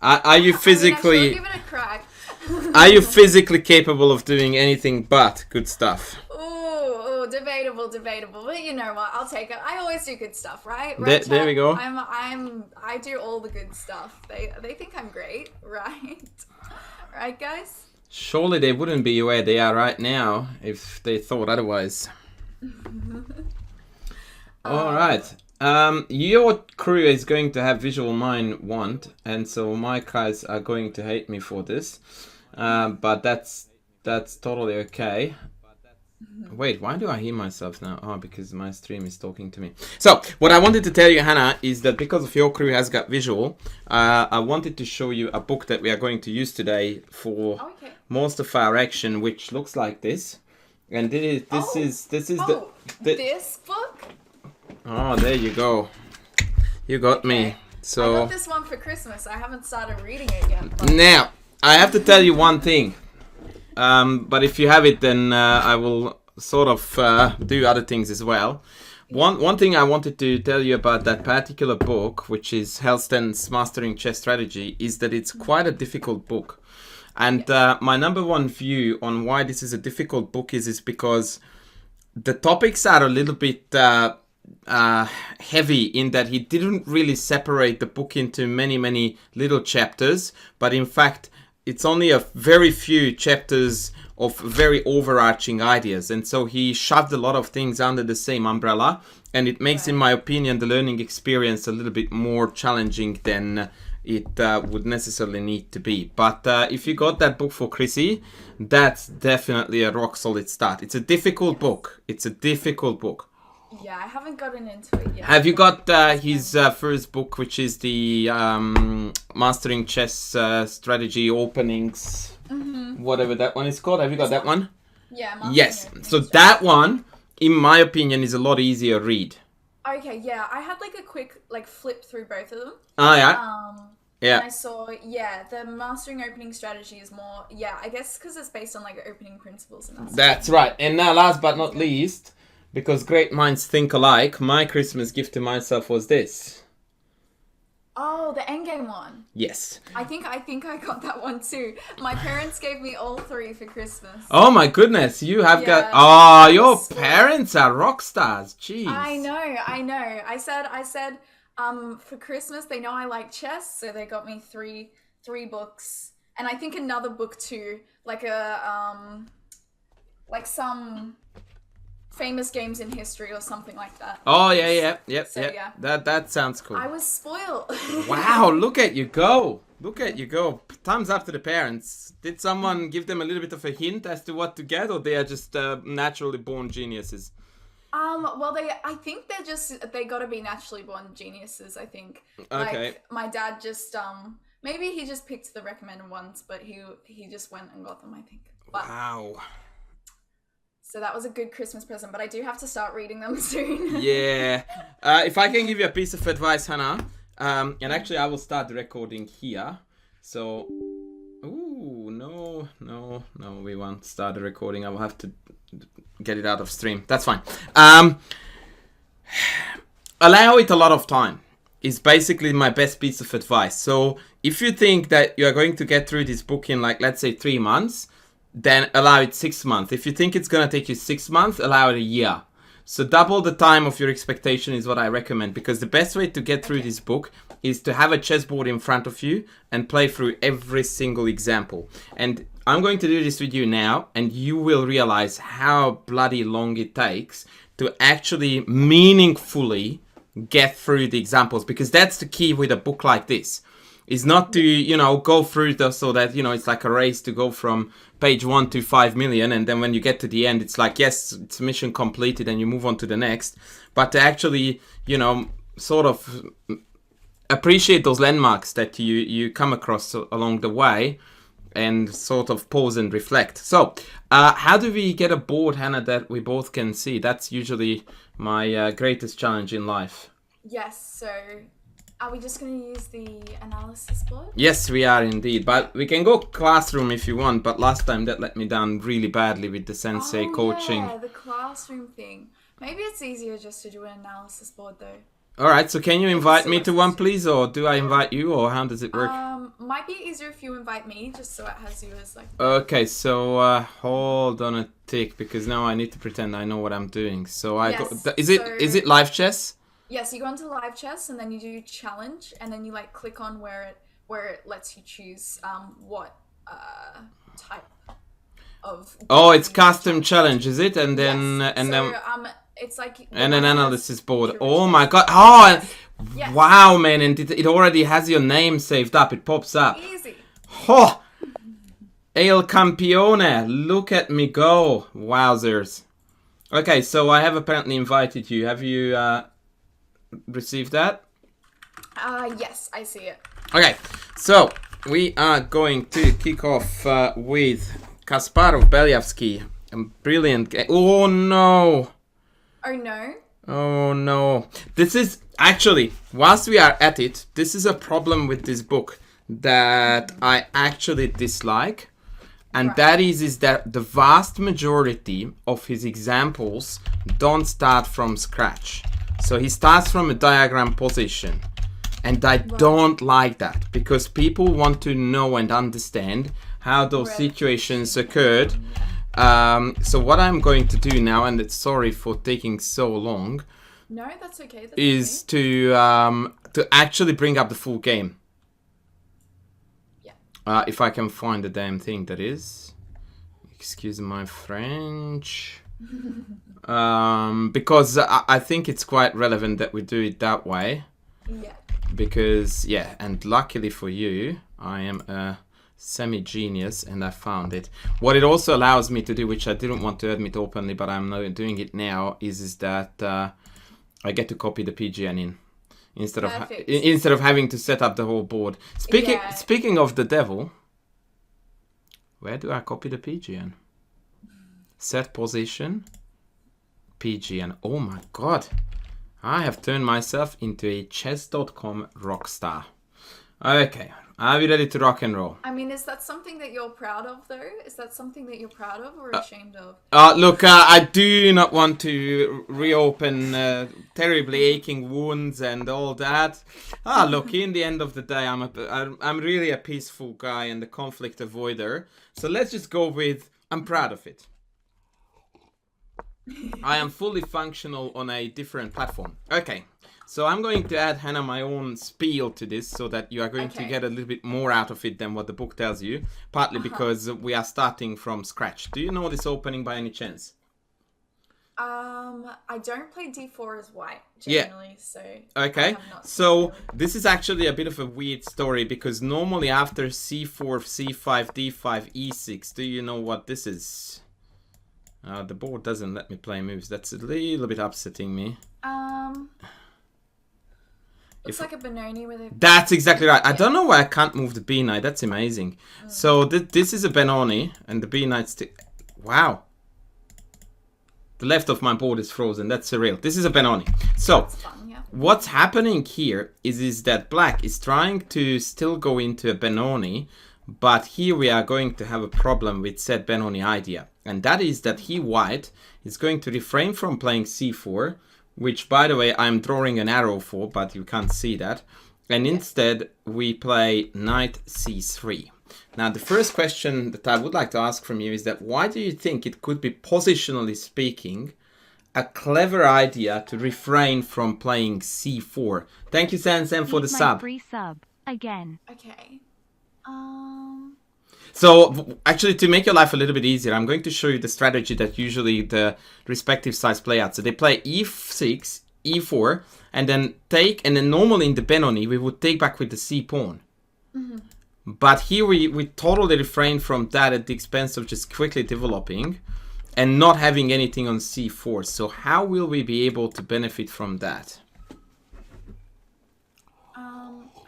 Are you physically? I mean, give it a crack. Are you physically capable of doing anything but good stuff? Ooh, debatable. But you know what? I'll take it. I always do good stuff, right? There we go. I do all the good stuff. They think I'm great, right? Right, guys? Surely they wouldn't be where they are right now if they thought otherwise. All right. Your crew is going to have visual mind want, and so my guys are going to hate me for this. But that's totally okay. Wait, why do I hear myself now? Oh, because my stream is talking to me. So, what I wanted to tell you, Hannah, is that because of your crew has got visual, I wanted to show you a book that we are going to use today for most of our action, which looks like this. And this is this book? Oh, there you go. You got me. So I got this one for Christmas. I haven't started reading it yet. But... Now, I have to tell you one thing. But if you have it, then I will sort of do other things as well. One thing I wanted to tell you about that particular book, which is Hellsten's Mastering Chess Strategy, is that it's quite a difficult book. And my number one view on why this is a difficult book is because the topics are a little bit heavy in that he didn't really separate the book into many little chapters, but in fact it's only a very few chapters of very overarching ideas, and so he shoved a lot of things under the same umbrella, and it makes, in my opinion, the learning experience a little bit more challenging than it would necessarily need to be. But if you got that book for Chrissy, that's definitely a rock solid start. It's a difficult book. Yeah, I haven't gotten into it yet. Have you got his first book, which is the Mastering Chess Strategy Openings, whatever that one is called? Have you got that one? Yeah. Yes. So that one, in my opinion, is a lot easier read. Okay, yeah. I had like a quick flip through both of them. Oh, yeah? Yeah. And I saw, the Mastering Opening Strategy is more, I guess because it's based on opening principles and that. That's right. And now, last but not least, because great minds think alike, my Christmas gift to myself was this. Oh, the endgame one. Yes. I think I got that one too. My parents gave me all three for Christmas. Oh my goodness, you have got... Oh, your parents are rock stars. Jeez. I know. I said, for Christmas, they know I like chess, so they got me three books. And I think another book too, some... famous games in history or something like that. Oh, yeah. So, That sounds cool. I was spoiled. Wow, look at you go. Thumbs up to the parents. Did someone give them a little bit of a hint as to what to get, or they are just naturally born geniuses? Well, I think they gotta be naturally born geniuses, I think. Okay. My dad just, maybe he just picked the recommended ones, but he just went and got them, I think. But, wow. So that was a good Christmas present, but I do have to start reading them soon. Yeah. If I can give you a piece of advice, Hannah, and actually I will start the recording here. So, ooh, no, we won't start the recording. I will have to get it out of stream. That's fine. Allow it a lot of time is basically my best piece of advice. So if you think that you are going to get through this book in let's say 3 months, then allow it 6 months. If you think it's going to take you 6 months, allow it a year. So double the time of your expectation is what I recommend, because the best way to get through this book is to have a chessboard in front of you and play through every single example. And I'm going to do this with you now, and you will realize how bloody long it takes to actually meaningfully get through the examples, because that's the key with a book like this. Is not to, go through so that, it's like a race to go from page 1 to 5 million. And then when you get to the end, it's like, yes, it's mission completed and you move on to the next. But to actually, sort of appreciate those landmarks that you come across along the way and sort of pause and reflect. So how do we get a board, Hannah, that we both can see? That's usually my greatest challenge in life. Yes, so... Are we just going to use the analysis board? Yes, we are indeed. But we can go classroom if you want. But last time that let me down really badly with the sensei coaching. Yeah, the classroom thing. Maybe it's easier just to do an analysis board though. All right, so can you invite me to one, sources. please, or do I invite you, or how does it work? Might be easier if you invite me, just so it has you as like. Okay, so hold on a tick, because now I need to pretend I know what I'm doing. So I Yes, go. Is it live chess? Yes, you go into live chess and then you do challenge, and then you like click on where it lets you choose what type of. Oh, it's game you custom challenge. challenge, is it? And then Yes. and So then it's like the and an one that has analysis board. pure Oh chess. my god! Oh, and Yes. wow, man! And it already has your name saved up. It pops up. Easy. Oh, El Campione! Look at me go! Wowzers! Okay, so I have apparently invited you. Have you received that? Yes, I see it. Okay, so we are going to kick off with Kasparov Belyavsky. A brilliant game. Oh no! Oh no. Oh no. This is actually, whilst we are at it, this is a problem with this book that I actually dislike. And that is that the vast majority of his examples don't start from scratch. So he starts from a diagram position. And I don't like that, because people want to know and understand how those situations occurred. So what I'm going to do now, and it's sorry for taking so long, No, that's okay. is to actually bring up the full game. Yeah. If I can find the damn thing, that is. Excuse my French. Because I think it's quite relevant that we do it that way. Yeah. Because, yeah, and luckily for you, I am a semi-genius and I found it. What it also allows me to do, which I didn't want to admit openly, but I'm now doing it now, is that I get to copy the PGN in. Instead of having to set up the whole board. Speaking of the devil, where do I copy the PGN? Set position, PGN. Oh my god, I have turned myself into a chess.com rock star. Okay, are we ready to rock and roll? I mean, is that something that you're proud of, though? Is that something that you're proud of or ashamed of? Look, I do not want to reopen terribly aching wounds and all that. Look, in the end of the day, I'm really a peaceful guy and a conflict avoider. So let's just go with, I'm proud of it. I am fully functional on a different platform. Okay, so I'm going to add, Hannah, my own spiel to this so that you are going to get a little bit more out of it than what the book tells you. Partly because we are starting from scratch. Do you know this opening by any chance? I don't play d4 as white, generally, so... Okay, so this is actually a bit of a weird story because normally after c4, c5, d5, e6, do you know what this is? The board doesn't let me play moves. That's a little bit upsetting me. Looks like a Benoni with a... That's exactly right. I don't know why I can't move the B knight. That's amazing. So this is a Benoni, and the B knight's... Wow. The left of my board is frozen. That's surreal. This is a Benoni. So, fun, yeah. What's happening here is that black is trying to still go into a Benoni, but here we are going to have a problem with said Benoni idea. And that is that white is going to refrain from playing c4, which, by the way, I'm drawing an arrow for, but you can't see that. And instead, we play knight c3. Now, the first question that I would like to ask from you is that why do you think it could be, positionally speaking, a clever idea to refrain from playing c4? Thank you, Sam, for the sub. Free sub again. Okay. So, actually, to make your life a little bit easier, I'm going to show you the strategy that usually the respective sides play out. So they play e6, e4, and then take, and then normally in the Benoni, we would take back with the c pawn. But here we totally refrain from that at the expense of just quickly developing and not having anything on c4. So how will we be able to benefit from that?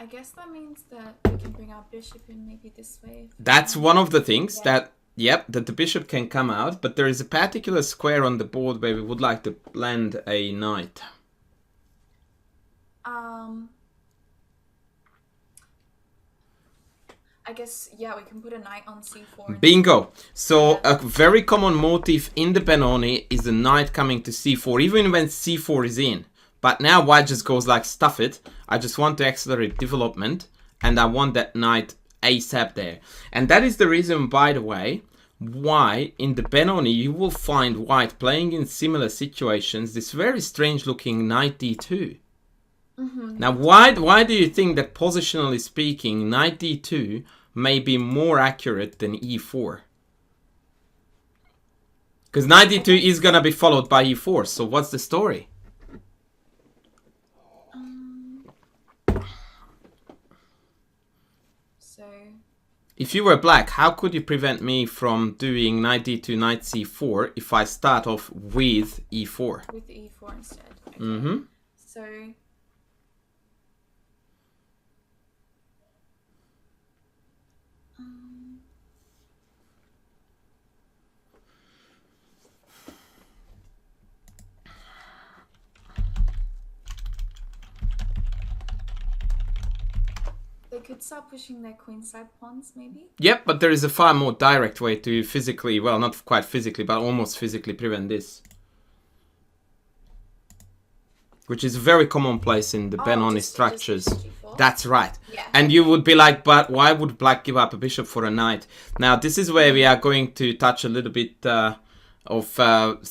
I guess that means that we can bring our bishop in maybe this way. That's one of the things that the bishop can come out, but there is a particular square on the board where we would like to land a knight. I guess, yeah, we can put a knight on c4. Bingo! So a very common motif in the Benoni is the knight coming to c4, even when c4 is in. But now white just goes like, stuff it. I just want to accelerate development, and I want that knight ASAP there. And that is the reason, by the way, why in the Benoni you will find white playing in similar situations this very strange looking knight d2. Now, why do you think that, positionally speaking, knight d2 may be more accurate than e4? Because knight d2 is going to be followed by e4, so what's the story? If you were black, how could you prevent me from doing knight d2, knight c4 if I start off with e4? With e4 instead. Okay. So... They could start pushing their queenside pawns, maybe? Yep, but there is a far more direct way to physically, well, not quite physically, but almost physically prevent this. Which is very commonplace in the Benoni structures. That's right. Yeah. And you would be like, but why would black give up a bishop for a knight? Now, this is where we are going to touch a little bit of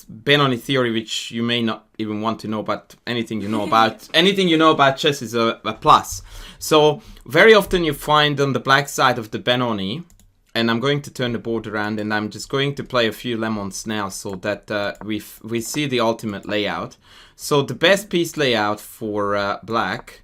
Benoni theory, which you may not even want to know, but anything you know about chess is a plus. So very often you find on the black side of the Benoni, and I'm going to turn the board around, and I'm just going to play a few lemons now so that we see the ultimate layout. So the best piece layout for black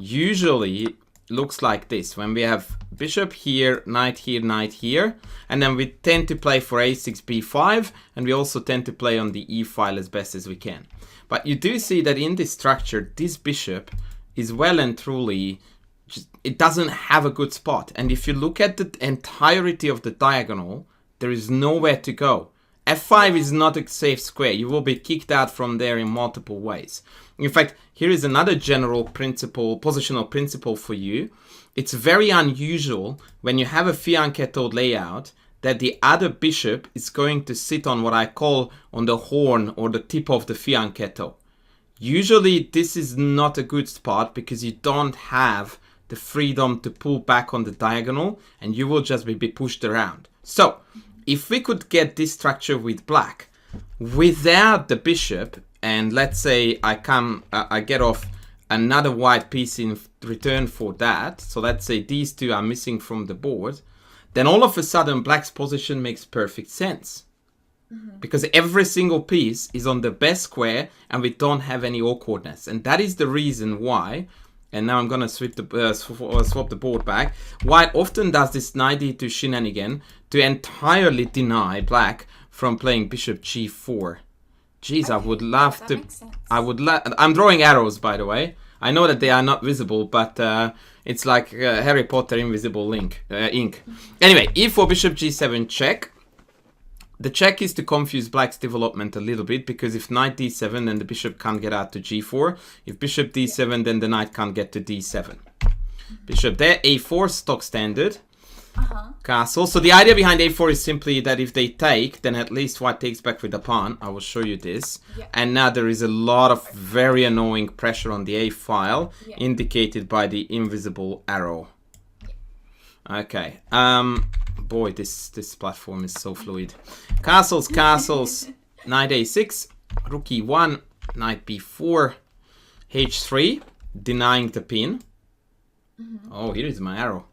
usually looks like this, when we have bishop here, knight here, and then we tend to play for a6, b5, and we also tend to play on the e file as best as we can. But you do see that in this structure, this bishop is well and truly, it doesn't have a good spot. And if you look at the entirety of the diagonal, there is nowhere to go. f5 is not a safe square. You will be kicked out from there in multiple ways. In fact, here is another general principle, positional principle for you. It's very unusual when you have a fianchetto layout that the other bishop is going to sit on what I call on the horn or the tip of the fianchetto. Usually this is not a good spot because you don't have the freedom to pull back on the diagonal and you will just be pushed around. So if we could get this structure with black without the bishop, and let's say I get off another white piece in return for that, so let's say these two are missing from the board, then all of a sudden black's position makes perfect sense. Because every single piece is on the best square and we don't have any awkwardness. And that is the reason why, and now I'm going to swap the board back, white often does this knight d2 shenanigan to entirely deny black from playing bishop g4. Jeez, okay, I would love to... I'm drawing arrows, by the way. I know that they are not visible, but it's like Harry Potter invisible ink. Anyway, e4 bishop g7 check. The check is to confuse black's development a little bit, because if knight d7, then the bishop can't get out to g4. If bishop d7, then the knight can't get to d7. Bishop there, a4, stock standard. Castle. So the idea behind a4 is simply that if they take, then at least white takes back with the pawn. I will show you this. And now there is a lot of very annoying pressure on the a file, indicated by the invisible arrow. Okay. Boy, this platform is so fluid. Castles. Knight a6, rook e1, knight b4, h3, denying the pin. Oh, here is my arrow.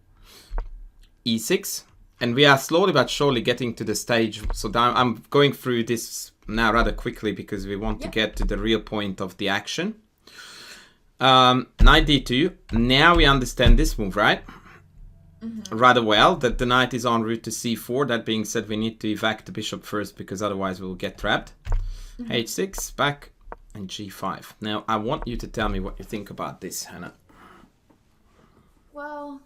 e6, and we are slowly but surely getting to the stage. So I'm going through this now rather quickly because we want to get to the real point of the action. Knight d2. Now we understand this move, right? Rather well, that the knight is en route to c4. That being said, we need to evac the bishop first because otherwise we'll get trapped. h6, back, and g5. Now I want you to tell me what you think about this, Hannah. Well,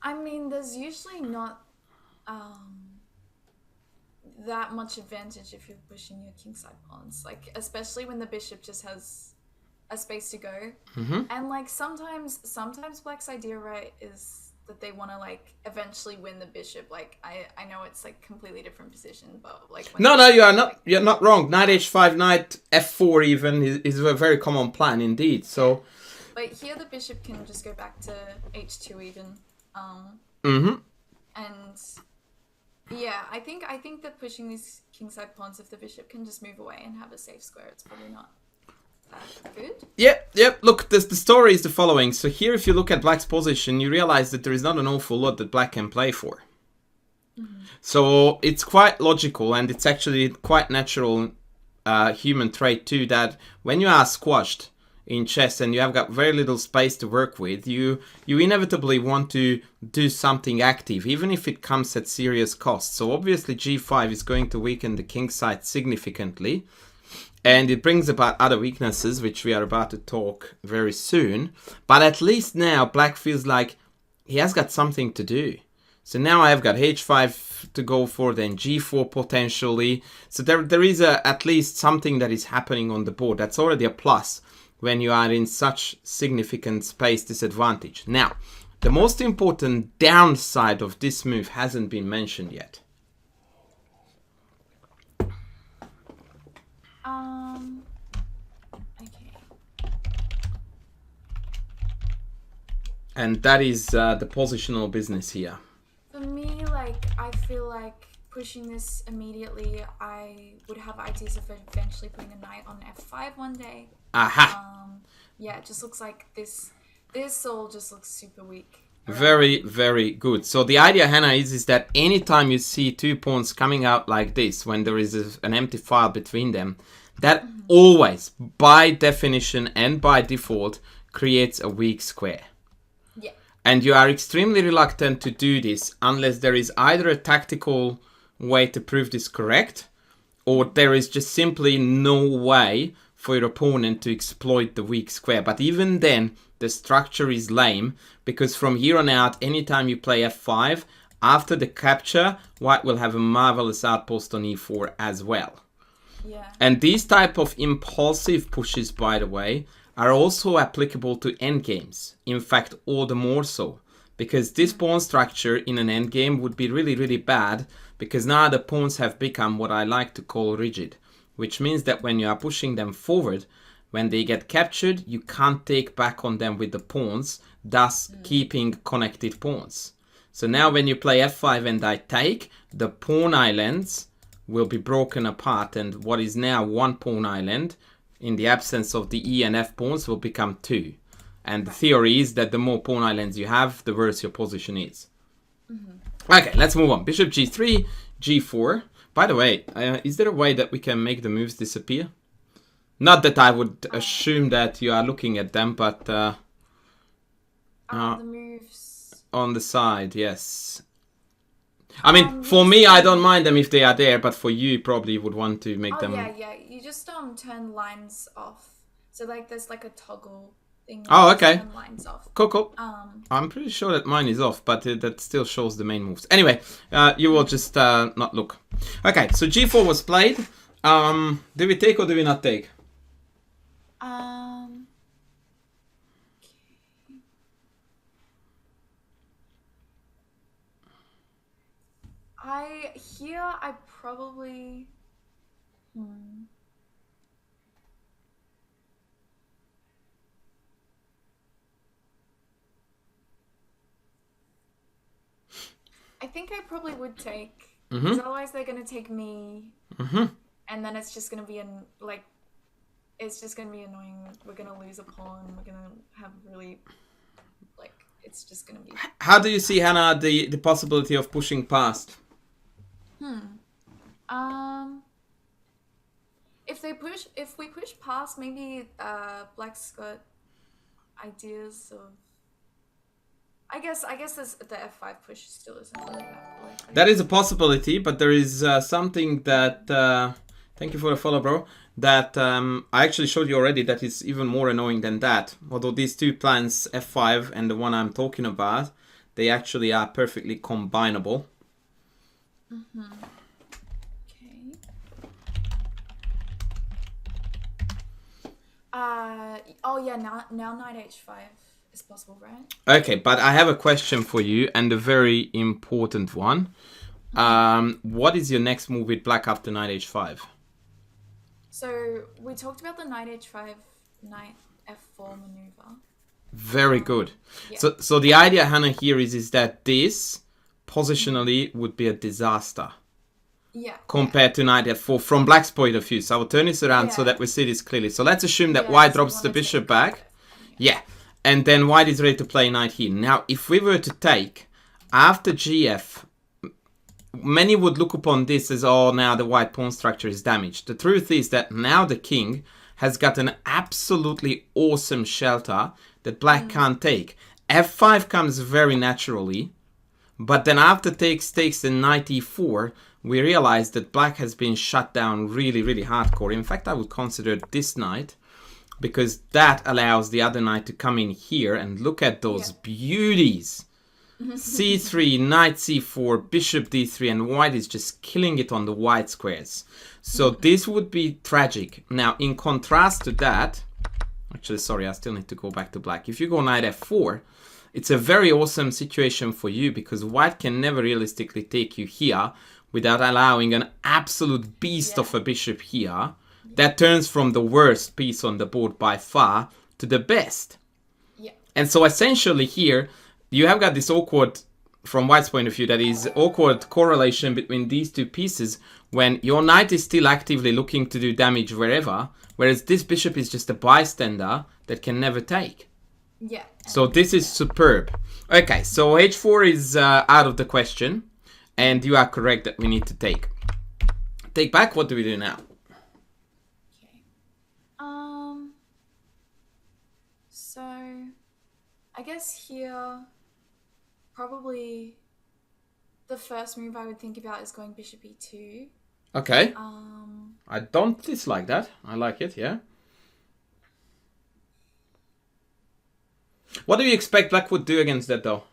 I mean, there's usually not that much advantage if you're pushing your kingside pawns, like especially when the bishop just has a space to go. And like sometimes black's idea, right, is that they want to like eventually win the bishop. Like I know it's like completely different position, but like when No, you are not. Like, you're not wrong. Knight h5, knight f4 even is a very common plan indeed. So, but here the bishop can just go back to h2 even. And yeah, I think that pushing these kingside pawns, if the bishop can just move away and have a safe square, it's probably not that good. Yep. Look, the story is the following. So here, if you look at black's position, you realize that there is not an awful lot that black can play for. So it's quite logical, and it's actually quite natural human trait too, that when you are squashed in chess and you have got very little space to work with, you inevitably want to do something active, even if it comes at serious cost. So obviously g5 is going to weaken the king side significantly, and it brings about other weaknesses, which we are about to talk very soon. But at least now black feels like he has got something to do. So now I've got h5 to go for, then g4 potentially. So there is at least something that is happening on the board. That's already a plus when you are in such significant space disadvantage. Now, the most important downside of this move hasn't been mentioned yet. Okay. And that is the positional business here. For me, like, I feel like pushing this immediately, I would have ideas of eventually putting a knight on f5 one day. Aha! Yeah, it just looks like this all just looks super weak. Very, very good. So the idea, Hannah, is that anytime you see two pawns coming out like this, when there is an empty file between them, that always, by definition and by default, creates a weak square. Yeah. And you are extremely reluctant to do this unless there is either a tactical way to prove this correct, or there is just simply no way for your opponent to exploit the weak square. But even then, the structure is lame, because from here on out, anytime you play f5, after the capture, white will have a marvelous outpost on e4 as well. Yeah. And these type of impulsive pushes, by the way, are also applicable to endgames. In fact, all the more so, because this pawn structure in an endgame would be really, really bad, because now the pawns have become what I like to call rigid, which means that when you are pushing them forward, when they get captured, you can't take back on them with the pawns, thus keeping connected pawns. So now when you play f5 and I take, the pawn islands will be broken apart, and what is now one pawn island, in the absence of the e and f pawns, will become two. And the theory is that the more pawn islands you have, the worse your position is. Okay, let's move on. Bishop g3, g4. By the way, is there a way that we can make the moves disappear? Not that I would assume that you are looking at them, but... the moves... On the side, yes. I mean, for me, I don't mind them if they are there, but for you, you probably would want to make them... yeah. You just turn lines off. So, like, there's, like, a toggle thing. Oh, okay. Turn lines off. Cool. I'm pretty sure that mine is off, but that still shows the main moves. Anyway, you will just not look. Okay, so g4 was played. Do we take or do we not take? I probably... I think I probably would take, because otherwise they're going to take me, and then it's just going to be, it's just going to be annoying. We're going to lose a pawn, we're going to have really, it's just going to be... How do you see, Hannah, the possibility of pushing past? If we push past, maybe black's got ideas of... I guess the f5 push still isn't really that likely. That is a possibility, but there is something that... thank you for the follow, bro. That I actually showed you already that is even more annoying than that. Although these two plans, f5 and the one I'm talking about, they actually are perfectly combinable. Okay. Oh yeah, now knight h5 is possible, right? Okay, but I have a question for you, and a very important one. What is your next move with black after knight h5? So we talked about the knight h5, knight f4 maneuver. Very good. Yeah. So the idea, Hannah, here is that this positionally would be a disaster. Yeah. Compared to knight f4 from black's point of view. So I will turn this around so that we see this clearly. So let's assume that white drops the bishop back. Yeah. And then white is ready to play knight here. Now, if we were to take after gf, many would look upon this as, oh, now the white pawn structure is damaged. The truth is that now the king has got an absolutely awesome shelter that black can't take. f5 comes very naturally, but then after takes and knight e4, we realize that black has been shut down really, really hardcore. In fact, I would consider this knight, because that allows the other knight to come in here and look at those beauties. c3, knight c4, bishop d3, and white is just killing it on the white squares. So this would be tragic. Now, in contrast to that, actually, sorry, I still need to go back to black. If you go knight f4, it's a very awesome situation for you, because white can never realistically take you here without allowing an absolute beast of a bishop here that turns from the worst piece on the board by far to the best. And so essentially here, you have got this awkward, from white's point of view, that is awkward correlation between these two pieces when your knight is still actively looking to do damage wherever, whereas this bishop is just a bystander that can never take. Yeah. So this is superb. Okay, so h4 is out of the question, and you are correct that we need to take. Take back, what do we do now? Okay. So I guess here probably the first move I would think about is going bishop e2. Okay. I don't dislike that. I like it, yeah. What do you expect black would do against that, though?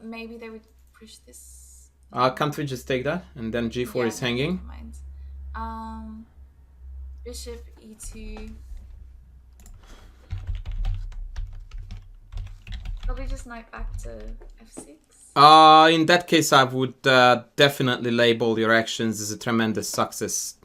Maybe they would push this. Can't we just take that? And then g4 is hanging? Never mind. Bishop e2. Probably just knight back to f6. In that case, I would definitely label your actions as a tremendous success.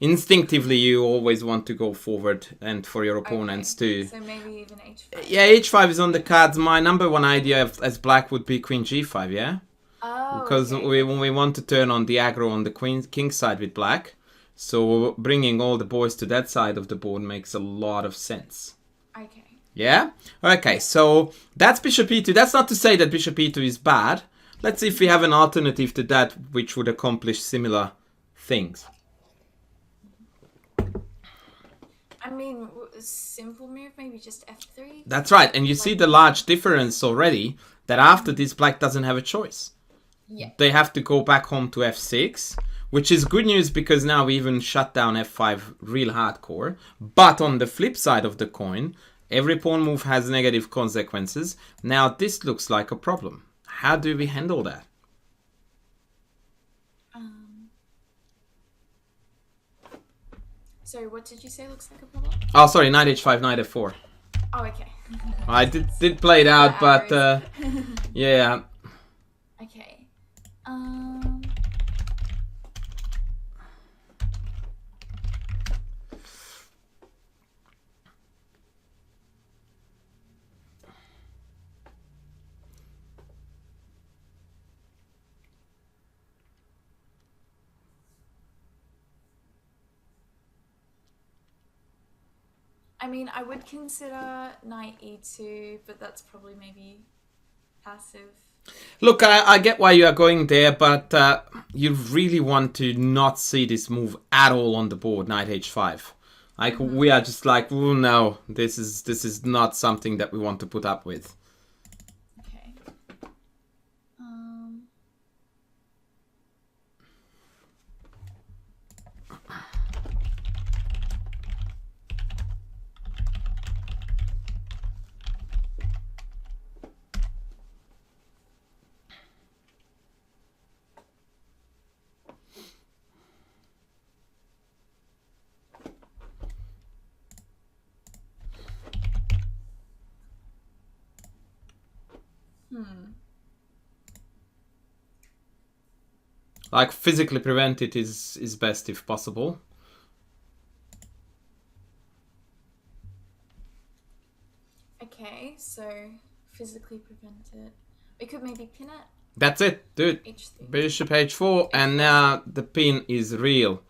Instinctively, you always want to go forward, and for your opponents too. So maybe even h5. Yeah, h5 is on the cards. My number one idea as black would be queen g5, yeah? Oh, because we want to turn on the aggro on the king side with black. So bringing all the boys to that side of the board makes a lot of sense. Okay. Yeah? Okay, so that's bishop e2. That's not to say that bishop e2 is bad. Let's see if we have an alternative to that which would accomplish similar things. I mean, a simple move, maybe just f3. That's right, and you see the large difference already, that after this black doesn't have a choice. Yeah. They have to go back home to f6, which is good news because now we even shut down f5 real hardcore. But on the flip side of the coin, every pawn move has negative consequences. Now this looks like a problem. How do we handle that? Sorry, what did you say looks like a problem? Oh, sorry, knight h5, knight f4. Oh, okay. I did play it out, but yeah. Okay. I mean, I would consider knight e2, but that's probably maybe passive. Look, I get why you are going there, but you really want to not see this move at all on the board, knight h5. Like, we are just like, oh no, this is not something that we want to put up with. Okay. Like physically prevent it is best if possible. Okay, so physically prevent it. We could maybe pin it. That's it, dude. H3. Bishop h4, and now the pin is real.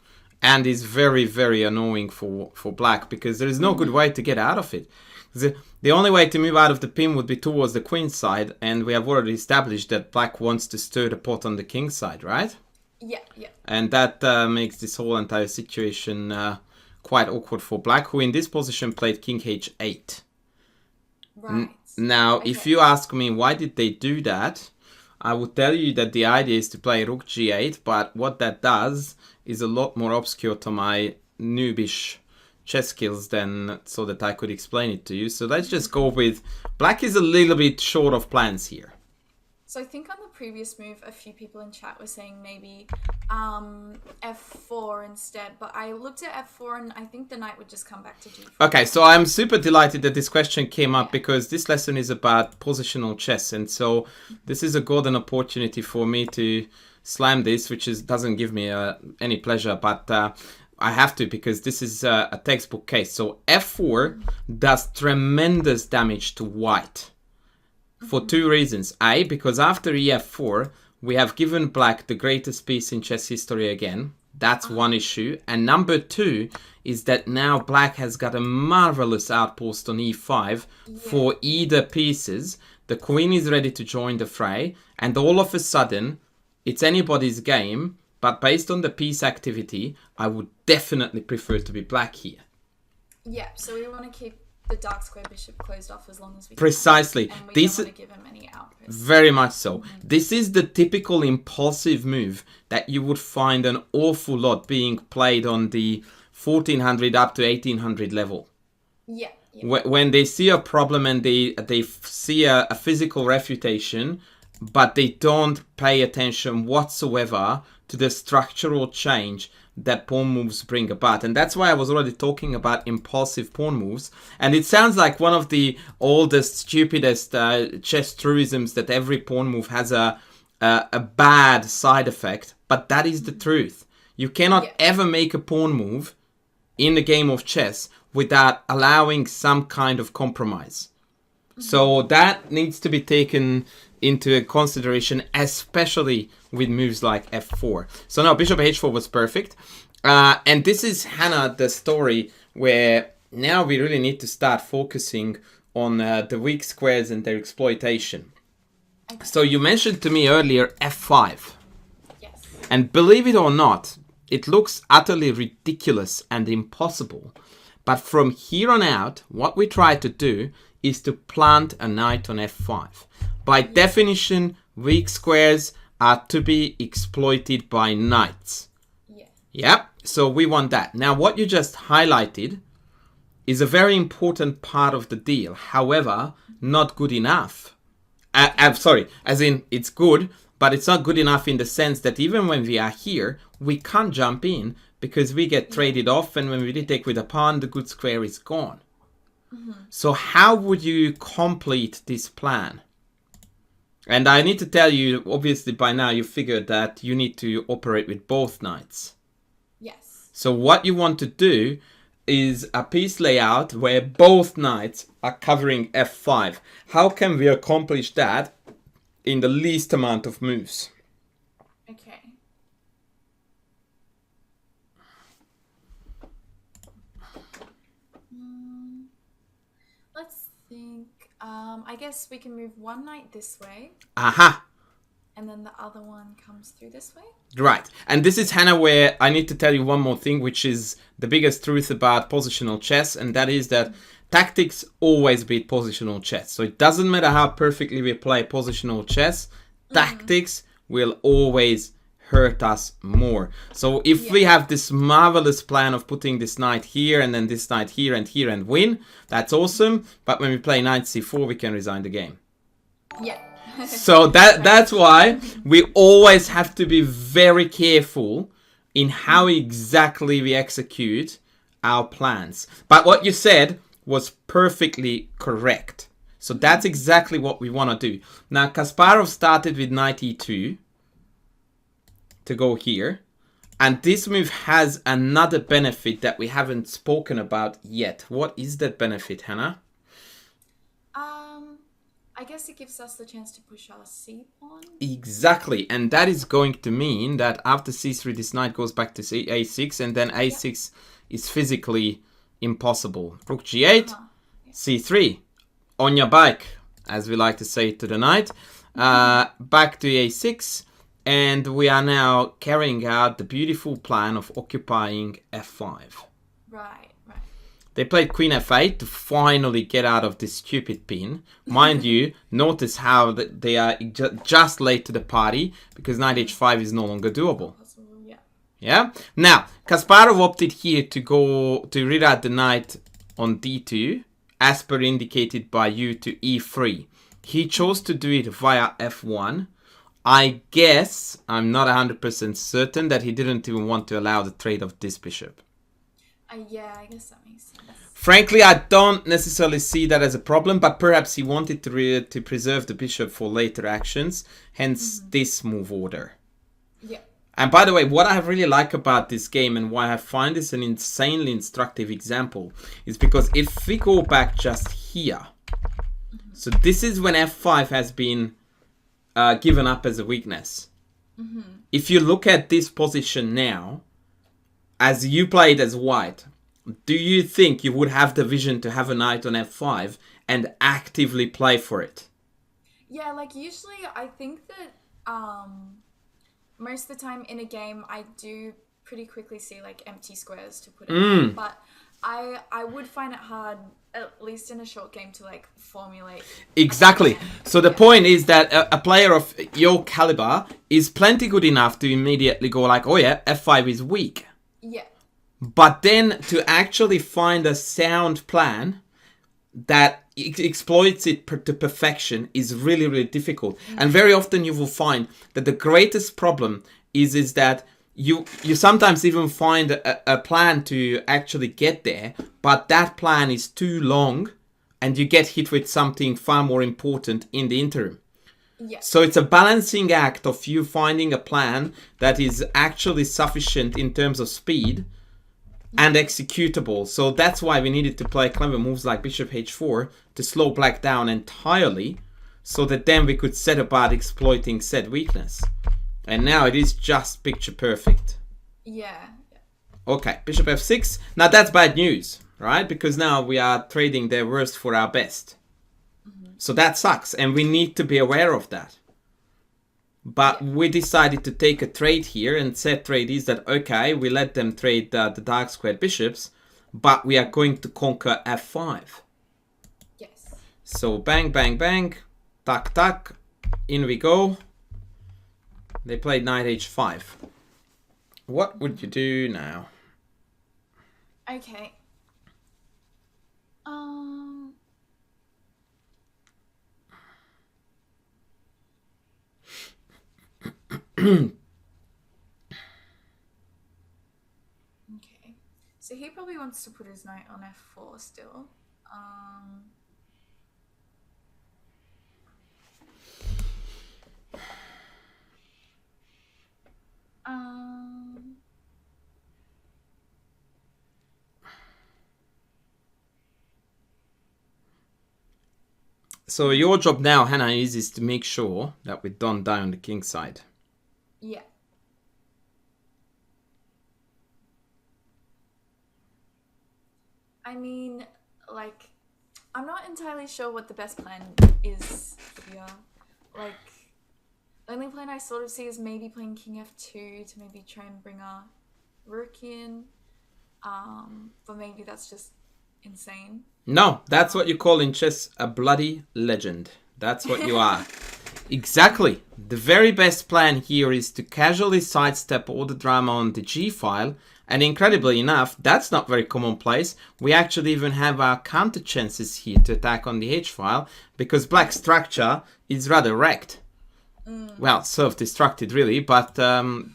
And is very, very annoying for black, because there is no good way to get out of it. The only way to move out of the pin would be towards the queen side, and we have already established that black wants to stir the pot on the king side, right? Yeah, yeah. And that makes this whole entire situation quite awkward for black, who in this position played king h8. Right. Now, if you ask me why did they do that, I would tell you that the idea is to play rook g8, but what that does is a lot more obscure to my noobish chess skills than so that I could explain it to you. So let's just go with black is a little bit short of plans here. So I think on the previous move, a few people in chat were saying maybe f4 instead, but I looked at f4 and I think the knight would just come back to g4. Okay, so I'm super delighted that this question came up because this lesson is about positional chess, and so this is a golden opportunity for me to slam this, which doesn't give me any pleasure, but I have to because this is a textbook case. So f4 does tremendous damage to white. For two reasons. A, because after ef4, we have given black the greatest piece in chess history again. That's one issue. And number two is that now black has got a marvelous outpost on e5 for either pieces. The queen is ready to join the fray. And all of a sudden, it's anybody's game. But based on the piece activity, I would definitely prefer to be black here. Yeah, so we want to keep the dark square bishop closed off as long as we Precisely. can. And we don't want to give him any outposts. Very much so. This is the typical impulsive move that you would find an awful lot being played on the 1400 up to 1800 level. Yeah. When they see a problem and they see a physical refutation, but they don't pay attention whatsoever to the structural change that pawn moves bring about. And that's why I was already talking about impulsive pawn moves. And it sounds like one of the oldest, stupidest chess truisms that every pawn move has a bad side effect. But that is the truth. You cannot ever make a pawn move in the game of chess without allowing some kind of compromise. So that needs to be taken into consideration, especially with moves like f4. So now bishop h4 was perfect. And this is, Hannah, the story where now we really need to start focusing on the weak squares and their exploitation. Okay. So you mentioned to me earlier f5. Yes. And believe it or not, it looks utterly ridiculous and impossible. But from here on out, what we try to do is to plant a knight on f5. By definition, weak squares are to be exploited by knights. Yep, so we want that. Now, what you just highlighted is a very important part of the deal. However, not good enough. Sorry, as in it's good, but it's not good enough in the sense that even when we are here, we can't jump in because we get traded off, and when we retake with a pawn, the good square is gone. So how would you complete this plan? And I need to tell you, obviously by now you figured that you need to operate with both knights. Yes. So what you want to do is a piece layout where both knights are covering f5. How can we accomplish that in the least amount of moves? Okay. Let's think. I guess we can move one knight this way. Aha! And then the other one comes through this way. Right. And this is, Hannah, where I need to tell you one more thing, which is the biggest truth about positional chess, and that is that tactics always beat positional chess. So it doesn't matter how perfectly we play positional chess, tactics will always hurt us more. So if we have this marvelous plan of putting this knight here and then this knight here and win, that's awesome. But when we play knight c4, we can resign the game. Yeah. So that's why we always have to be very careful in how exactly we execute our plans. But what you said was perfectly correct. So that's exactly what we want to do. Now, Kasparov started with knight e2 to go here. And this move has another benefit that we haven't spoken about yet. What is that benefit, Hannah? I guess it gives us the chance to push our c pawn. Exactly, and that is going to mean that after c3, this knight goes back to a6, and then a6 is physically impossible. Rook g8, c3, on your bike, as we like to say to the knight. Back to a6, and we are now carrying out the beautiful plan of occupying f5. Right. They played queen f8 to finally get out of this stupid pin. Mind you, notice how they are just late to the party because knight h5 is no longer doable. Yeah. Now, Kasparov opted here to reroute the knight on d2, as per indicated by you, to e3. He chose to do it via f1. I guess, I'm not 100% certain, that he didn't even want to allow the trade of this bishop. Yeah, I guess that makes sense. Frankly, I don't necessarily see that as a problem, but perhaps he wanted to preserve the bishop for later actions, hence this move order. Yeah. And by the way, what I really like about this game and why I find this an insanely instructive example is because if we go back just here, so this is when f5 has been given up as a weakness. If you look at this position now, as you played as white, do you think you would have the vision to have a knight on f5 and actively play for it? Yeah, like usually I think that most of the time in a game I do pretty quickly see like empty squares to put it on, but I would find it hard, at least in a short game, to like formulate. Exactly. So the point is that a player of your caliber is plenty good enough to immediately go like, oh yeah, f5 is weak. Yeah. But then to actually find a sound plan that exploits it to perfection is really, really difficult. And very often you will find that the greatest problem is that you sometimes even find a plan to actually get there, but that plan is too long and you get hit with something far more important in the interim. Yeah. So it's a balancing act of you finding a plan that is actually sufficient in terms of speed and executable. So that's why we needed to play clever moves like bishop h4 to slow black down entirely, so that then we could set about exploiting said weakness. And now it is just picture perfect. Yeah. Okay, bishop f6. Now that's bad news, right? Because now we are trading their worst for our best. So that sucks, and we need to be aware of that. But we decided to take a trade here, and said trade is that, okay, we let them trade the dark squared bishops, but we are going to conquer f5. Yes. So bang, bang, bang, tuck, tuck, in we go. They played knight h5. What would you do now? Okay. Okay. So he probably wants to put his knight on f4 still. So your job now, Hannah, is to make sure that we don't die on the king side. Yeah. I mean, like, I'm not entirely sure what the best plan is here. Like, the only plan I sort of see is maybe playing king f2 to maybe try and bring a rook in. But maybe that's just insane. No, that's what you call in chess a bloody legend. That's what you are. Exactly. The very best plan here is to casually sidestep all the drama on the G file, and incredibly enough, that's not very commonplace. We actually even have our counter chances here to attack on the H file, because black's structure is rather wrecked. Well, self-destructed really, but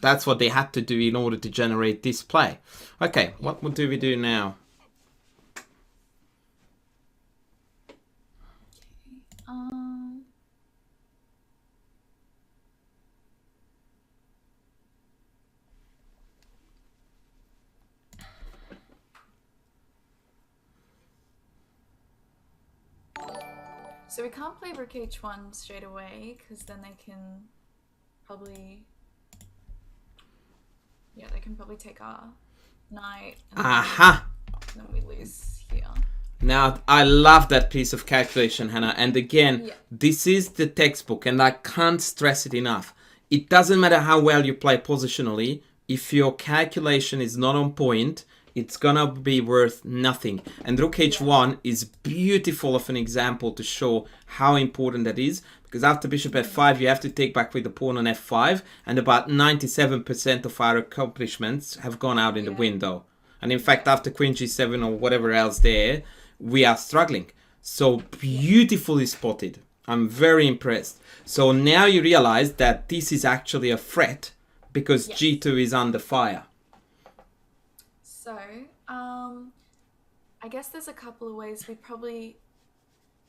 that's what they had to do in order to generate this play. Okay, what do we do now? So we can't play rook h1 straight away, because then they can probably... Yeah, they can probably take our knight. And then we lose here. Now, I love that piece of calculation, Hannah. And again, this is the textbook, and I can't stress it enough. It doesn't matter how well you play positionally. If your calculation is not on point, it's gonna be worth nothing. And rook h1 is beautiful of an example to show how important that is. Because after bishop f5, you have to take back with the pawn on f5. And about 97% of our accomplishments have gone out in the window. And in fact, after queen g7 or whatever else there, we are struggling. So beautifully spotted. I'm very impressed. So now you realize that this is actually a threat because g2 is under fire. So, I guess there's a couple of ways we probably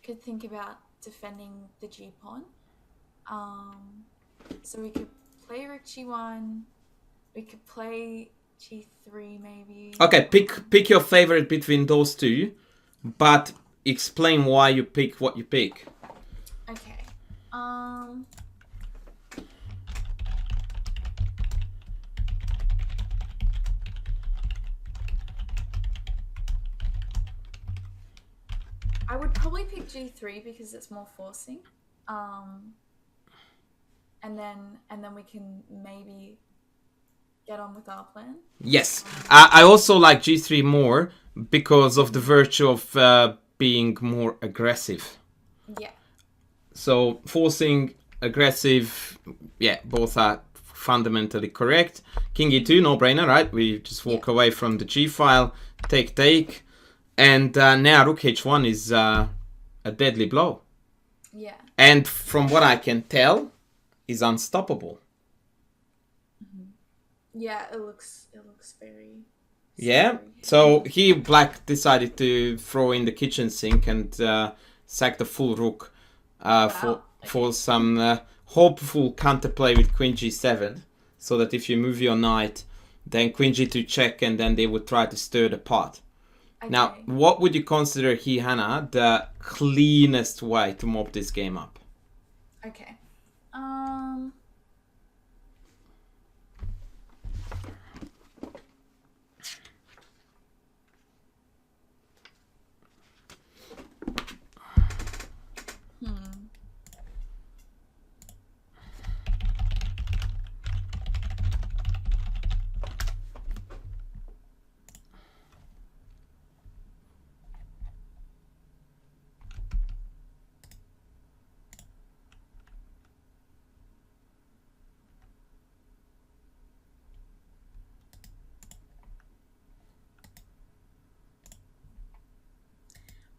could think about defending the g-pawn. So we could play rook g1. We could play g3 maybe. Okay, pick your favorite between those two. But explain why you pick what you pick. Okay. I would probably pick g3 because it's more forcing. And then we can maybe get on with our plan. Yes. I also like g3 more because of the virtue of being more aggressive. Yeah. So forcing, aggressive, both are fundamentally correct. King e2, no brainer, right? We just walk away from the g file, take. And now rook h1 is a deadly blow. Yeah. And from what I can tell, is unstoppable. Yeah, it looks very... Yeah, so here black decided to throw in the kitchen sink and sack the full rook for some hopeful counterplay with queen g7, so that if you move your knight, then queen g2 check, and then they would try to stir the pot. Okay. Now, what would you consider here, Hannah, the cleanest way to mop this game up? Okay.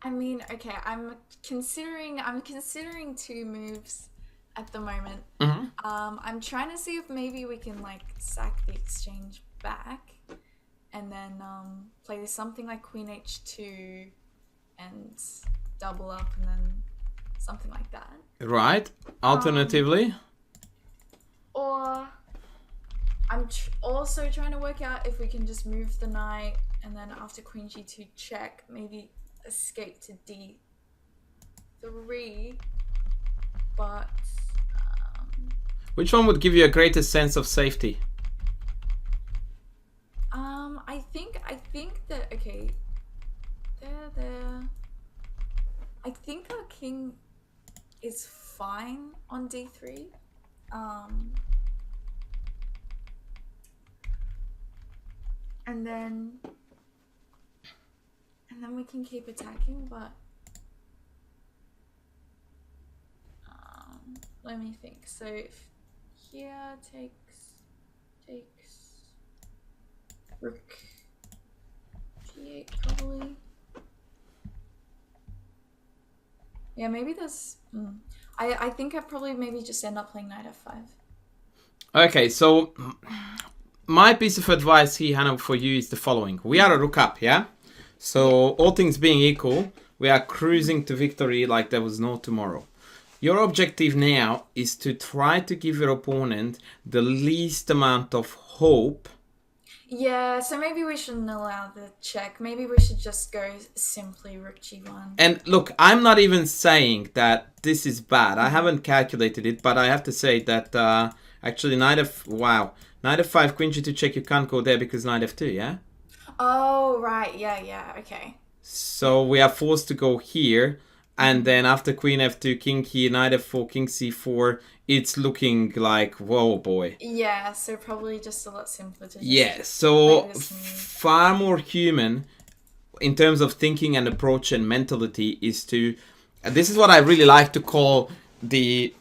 I mean, okay, I'm considering two moves at the moment. Mm-hmm. I'm trying to see if maybe we can like sack the exchange back and then play something like queen h2 and double up and then something like that. Right. Alternatively? Or I'm also trying to work out if we can just move the knight and then after queen g2 check, maybe escape to d3, but which one would give you a greater sense of safety? I think that okay, there. I think our king is fine on d3. And then we can keep attacking, but let me think. So if here takes rook g8 probably. Yeah, maybe there's I think I probably maybe just end up playing knight f5. Okay, so my piece of advice here, Hannah, for you is the following. We are a rook up, yeah? So all things being equal, we are cruising to victory like there was no tomorrow. Your objective now is to try to give your opponent the least amount of hope Yeah, so maybe we shouldn't allow the check. Maybe we should just go simply rook g1. And look, I'm not even saying that this is bad. I haven't calculated it, but I have to say that actually knight f5, queen g2 check, you can't go there because knight f2, yeah? Oh, right. Yeah, okay. So we are forced to go here, and then after queen f2, king here, knight f4, king c4, it's looking like, whoa, boy. Yeah, so probably just a lot simpler to just Yeah, so play this move. far more human in terms of thinking and approach and mentality is to... This is what I really like to call the...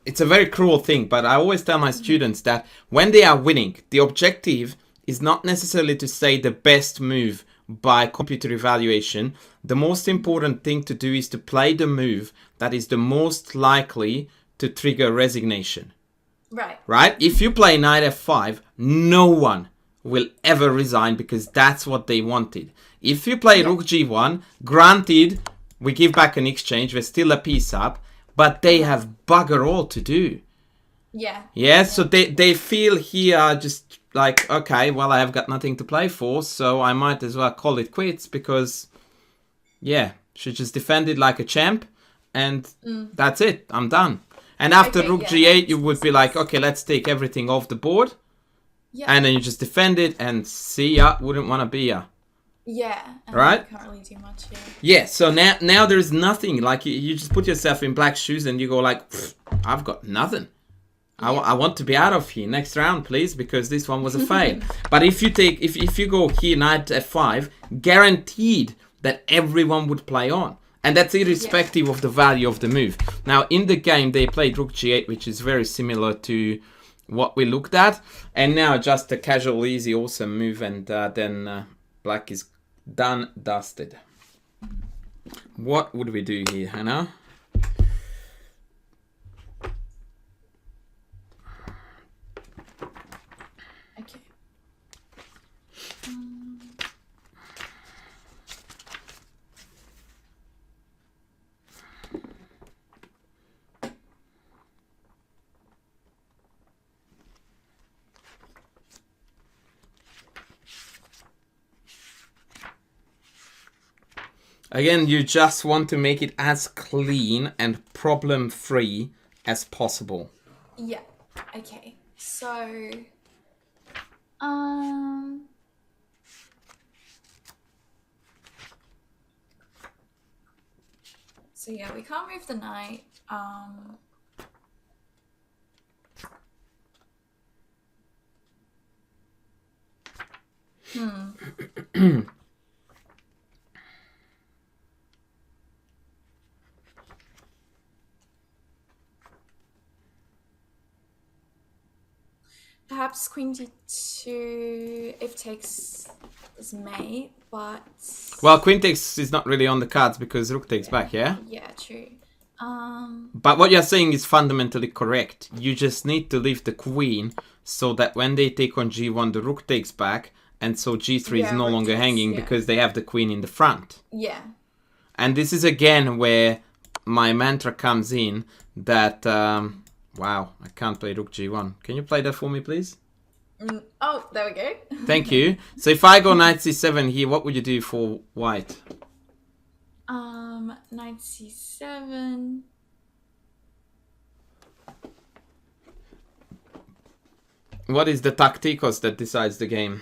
It's a very cruel thing, but I always tell my students that when they are winning, the objective is not necessarily to say the best move by computer evaluation. The most important thing to do is to play the move that is the most likely to trigger resignation. Right? If you play knight f5, no one will ever resign because that's what they wanted. If you play rook g1, granted, we give back an exchange, we're still a piece up, but they have bugger all to do. Yeah, so they feel here just like, okay, well, I have got nothing to play for, so I might as well call it quits because, yeah, she just defended like a champ, and that's it, I'm done. And after rook g8, you would be like, okay, let's take everything off the board. And then you just defend it and see ya, wouldn't want to be ya. Yeah. Right? You can't really do much here. Yeah, so now there's nothing. Like, you just put yourself in black shoes and you go like, I've got nothing. I want to be out of here. Next round, please, because this one was a fail. But if you take, if you go here, knight f5, guaranteed that everyone would play on. And that's irrespective of the value of the move. Now, in the game, they played rook g8, which is very similar to what we looked at. And now just a casual, easy, awesome move. And then black is done, dusted. What would we do here, Hannah? Okay. Again, you just want to make it as clean and problem-free as possible. Yeah. Okay. So, so yeah, we can't move the knight. Perhaps queen d2 if takes is mate, but... Well, queen takes is not really on the cards because rook takes back, yeah? Yeah, true. But what you're saying is fundamentally correct. You just need to leave the queen so that when they take on g1, the rook takes back, and so g3 is no longer hanging because they have the queen in the front. Yeah. And this is again where my mantra comes in that... wow, I can't play rook g1. Can you play that for me, please? Oh, there we go. Thank you. So if I go knight c7 here, what would you do for white? Knight c7. What is the tacticos that decides the game?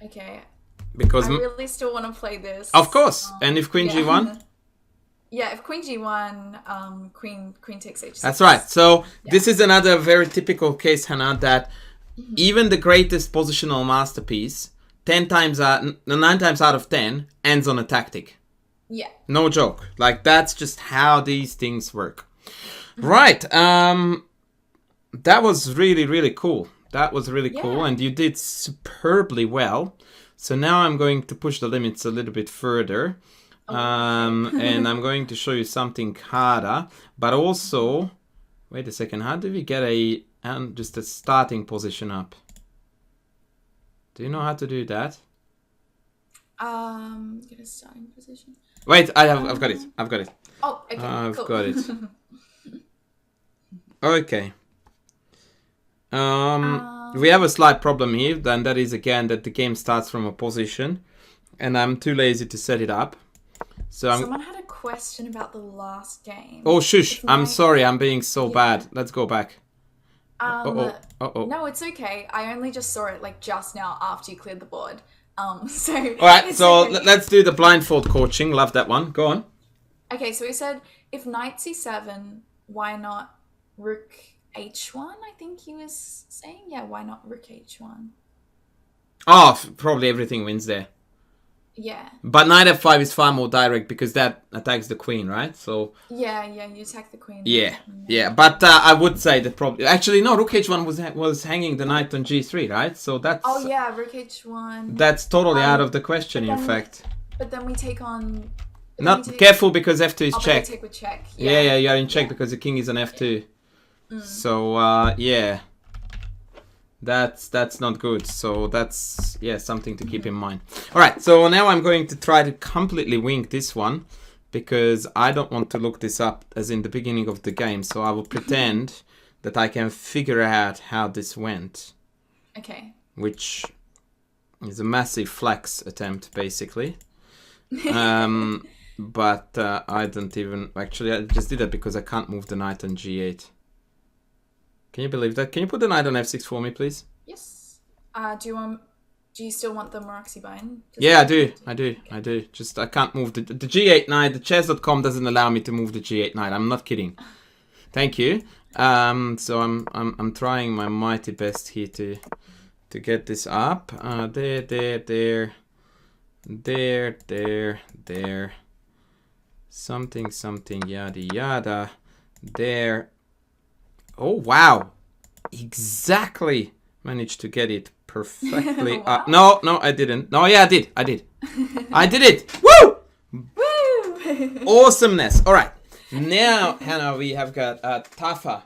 Okay. Because I really still want to play this. Of course. And if queen g1? Yeah, if queen g1, queen takes h6. That's right. So this is another very typical case, Hannah, that even the greatest positional masterpiece, 9 times out of 10, ends on a tactic. Yeah. No joke. Like, that's just how these things work. Right. That was really, really cool. That was really cool. And you did superbly well. So now I'm going to push the limits a little bit further. And I'm going to show you something harder. But also, wait a second. How do we get just a starting position up? Do you know how to do that? Get a starting position. Wait, I've got it. I've got it. Oh, okay. I've cool. got it. Okay. We have a slight problem here, and that is again that the game starts from a position, and I'm too lazy to set it up. So Someone had a question about the last game. Oh, shush! I'm sorry, I'm being so bad. Let's go back. No, it's okay. I only just saw it like just now after you cleared the board. So. All right, so okay. let's do the blindfold coaching. Love that one. Go on. Okay, so we said if knight c7, why not rook h1? I think he was saying, yeah, why not rook h1? Oh, probably everything wins there. Yeah. But knight f5 is far more direct because that attacks the queen, right? So. Yeah, you attack the queen. Yeah. But I would say that probably actually no. Rook h1 was hanging the knight on g3, right? So that's. Oh yeah, rook h1. That's totally out of the question, in fact. But then we take on. Not careful because f2 is check. Take with check. Yeah, you are in check because the king is on f2. Yeah. So yeah. That's not good. So that's something to keep in mind. All right. So now I'm going to try to completely wing this one because I don't want to look this up as in the beginning of the game. So I will pretend that I can figure out how this went. Okay. Which is a massive flex attempt, basically. But I don't even actually. I just did that because I can't move the knight on g8. Can you believe that? Can you put the knight on f6 for me, please? Yes. Do you still want the Moroxi bind? Yeah, I do. Okay. Just I can't move the g8 knight. The chess.com doesn't allow me to move the g8 knight. I'm not kidding. Thank you. So I'm trying my mighty best here to get this up. There. Something yada yada. There. Oh, wow. Exactly managed to get it perfectly wow. No, I didn't. No, yeah, I did. I did it. Woo! Woo! Awesomeness. All right. Now, Hannah, we have got a tougher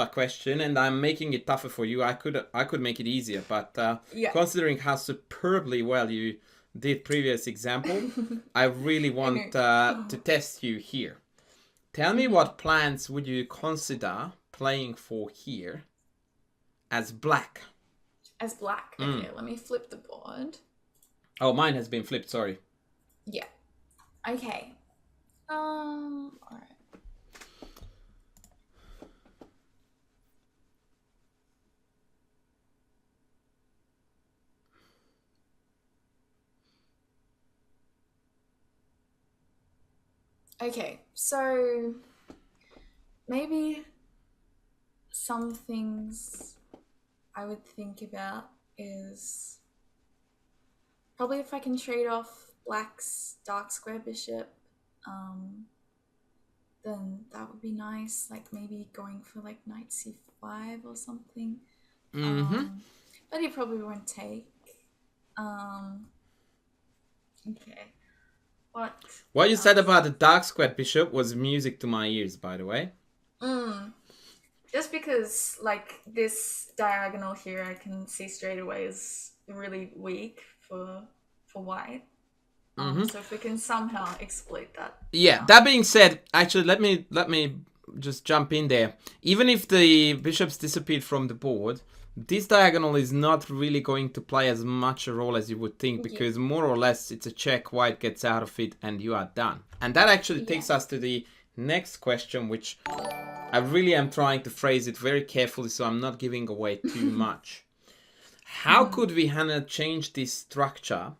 question, and I'm making it tougher for you. I could make it easier, but considering how superbly well you did previous example, I really want to test you here. Tell me what plans would you consider playing for here as black? As black. Okay, let me flip the board. Oh, mine has been flipped, sorry. Yeah. Okay. All right. Okay, so maybe some things I would think about is probably if I can trade off black's dark square bishop, then that would be nice. Like maybe going for like knight c5 or something. But he probably won't take. Okay. What you said about the dark squared bishop was music to my ears, by the way. Just because, like, this diagonal here, I can see straight away is really weak for white. So if we can somehow exploit that. Yeah. That being said, actually, let me just jump in there. Even if the bishops disappeared from the board, this diagonal is not really going to play as much a role as you would think, because more or less it's a check, white gets out of it, and you are done. And that actually takes us to the next question, which I really am trying to phrase it very carefully so I'm not giving away too much. How could we, Hannah, change this structure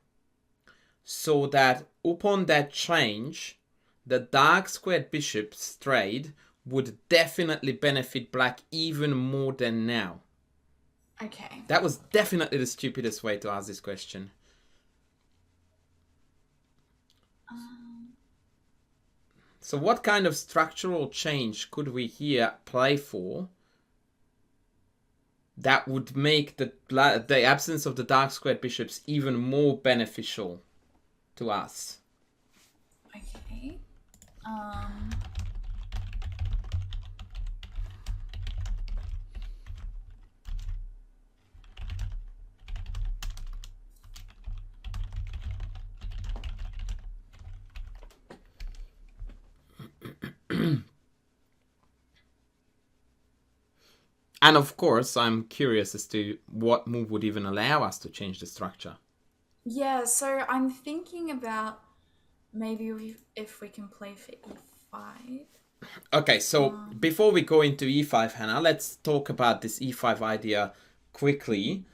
so that upon that change, the dark squared bishop's trade would definitely benefit black even more than now? Okay. That was definitely the stupidest way to ask this question. So what kind of structural change could we here play for that would make the absence of the dark squared bishops even more beneficial to us? Okay. And of course, I'm curious as to what move would even allow us to change the structure. Yeah, so I'm thinking about maybe if we can play for e5. Okay, so before we go into e5, Hannah, let's talk about this e5 idea quickly.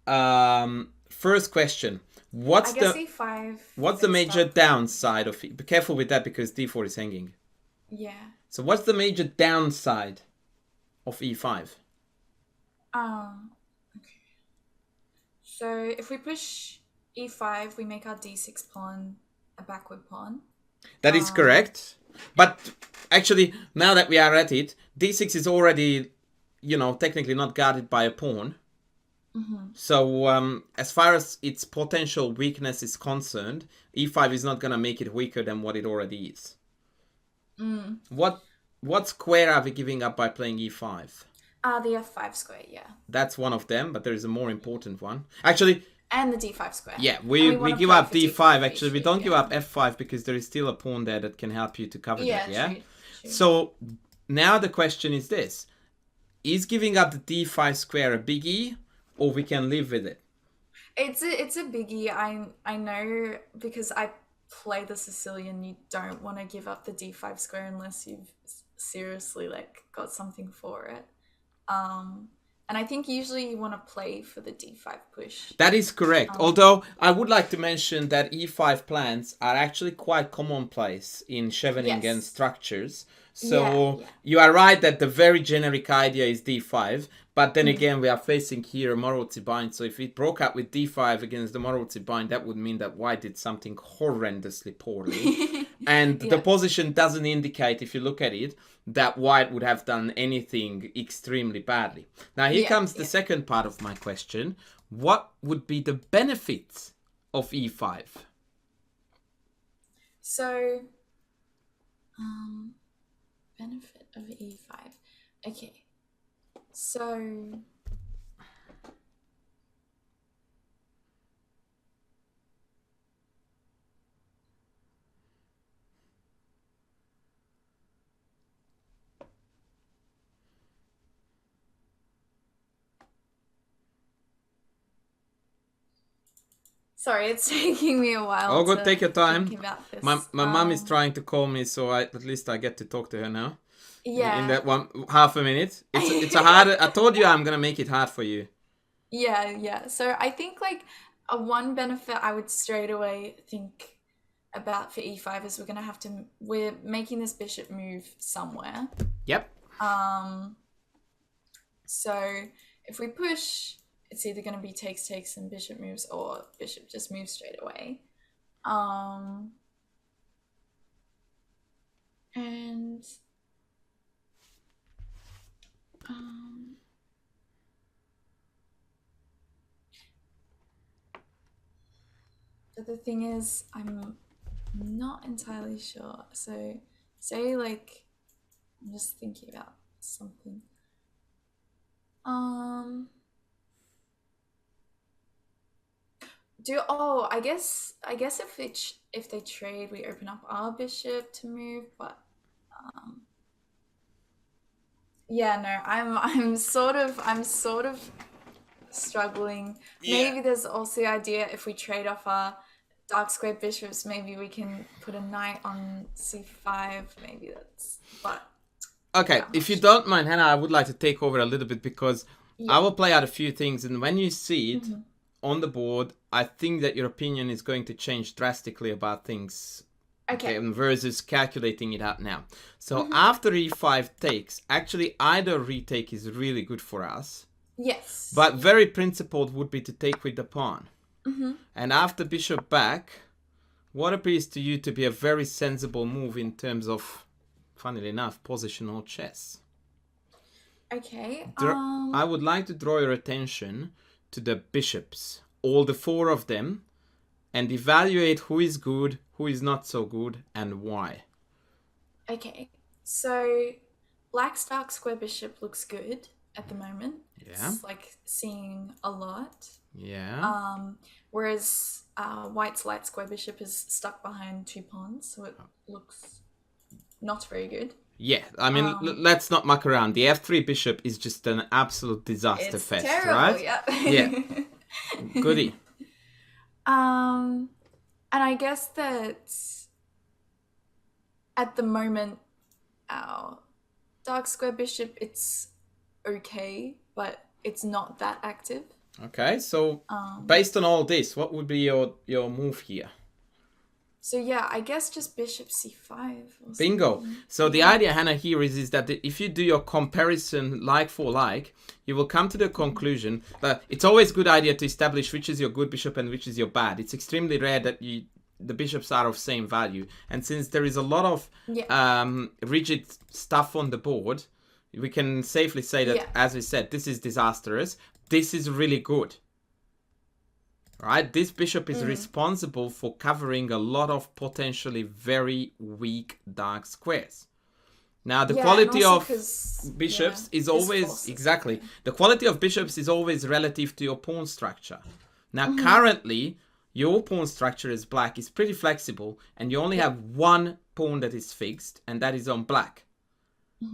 First question: I guess e5. what's the major downside of it? Be careful with that because d4 is hanging. Yeah. So what's the major downside of e5? Okay. So if we push e5, we make our d6 pawn a backward pawn. That is correct. But actually, now that we are at it, d6 is already, technically not guarded by a pawn. So as far as its potential weakness is concerned, e5 is not going to make it weaker than what it already is. What square are we giving up by playing e5? The f5 square, yeah. That's one of them, but there is a more important one. Actually... And the d5 square. Yeah, we give up d5. Actually, we don't give up f5 because there is still a pawn there that can help you to cover that, yeah? True. So now the question is this. Is giving up the d5 square a biggie, or we can live with it? It's a biggie. I know because I play the Sicilian, you don't want to give up the d5 square unless you've seriously got something for it. And I think usually you want to play for the d5 push. That is correct. Although I would like to mention that e5 plans are actually quite commonplace in Scheveningen structures. So you are right that the very generic idea is d5. But then again, we are facing here a Maróczy bind. So if it broke up with d5 against the Maróczy bind, that would mean that white did something horrendously poorly. And the position doesn't indicate, if you look at it, that white would have done anything extremely badly. Now, here comes the second part of my question. What would be the benefits of e5? So, benefit of e5. Okay. So... Sorry, it's taking me a while. Oh, good, take your time. Think about this. My mum is trying to call me, so at least I get to talk to her now. Yeah. In that half a minute. It's a hard... I told you I'm going to make it hard for you. Yeah. So I think one benefit I would straight away think about for e5 is we're making this bishop move somewhere. Yep. So if we push, it's either going to be takes and bishop moves, or bishop just moves straight away. And but the thing is, I'm not entirely sure. So say I'm just thinking about something. I guess if they trade, we open up our bishop to move, but I'm sort of struggling. Maybe there's also the idea if we trade off our dark square bishops, maybe we can put a knight on c5. Maybe that's... But okay, if you don't mind, Hannah, I would like to take over a little bit because I will play out a few things, and when you see it on the board, I think that your opinion is going to change drastically about things. Okay, versus calculating it out now. So after e5 takes, actually either retake is really good for us. Yes. But very principled would be to take with the pawn. And after bishop back, what appears to you to be a very sensible move in terms of, funnily enough, positional chess? Okay. I would like to draw your attention to the bishops, all the four of them, and evaluate who is good, who is not so good, and why. Okay. So black's dark square bishop looks good at the moment. Yeah. It's seeing a lot. Yeah. Whereas white's light square bishop is stuck behind two pawns, so it looks not very good. Yeah, I mean, let's not muck around. The f3 bishop is just an absolute disaster It's fest, terrible, right? yeah. Goody. And I guess that at the moment, our dark square bishop, it's okay, but it's not that active. Okay, so based on all this, what would be your move here? So yeah, I guess just bishop c5. Bingo. So the idea, Hannah, here is that if you do your comparison like for like, you will come to the conclusion that it's always a good idea to establish which is your good bishop and which is your bad. It's extremely rare that the bishops are of same value. And since there is a lot of rigid stuff on the board, we can safely say that, as we said, this is disastrous. This is really good. Right? This bishop is responsible for covering a lot of potentially very weak dark squares. Now, the quality of bishops is always... The quality of bishops is always relative to your pawn structure. Now, currently, your pawn structure as black is pretty flexible, and you only have one pawn that is fixed, and that is on black.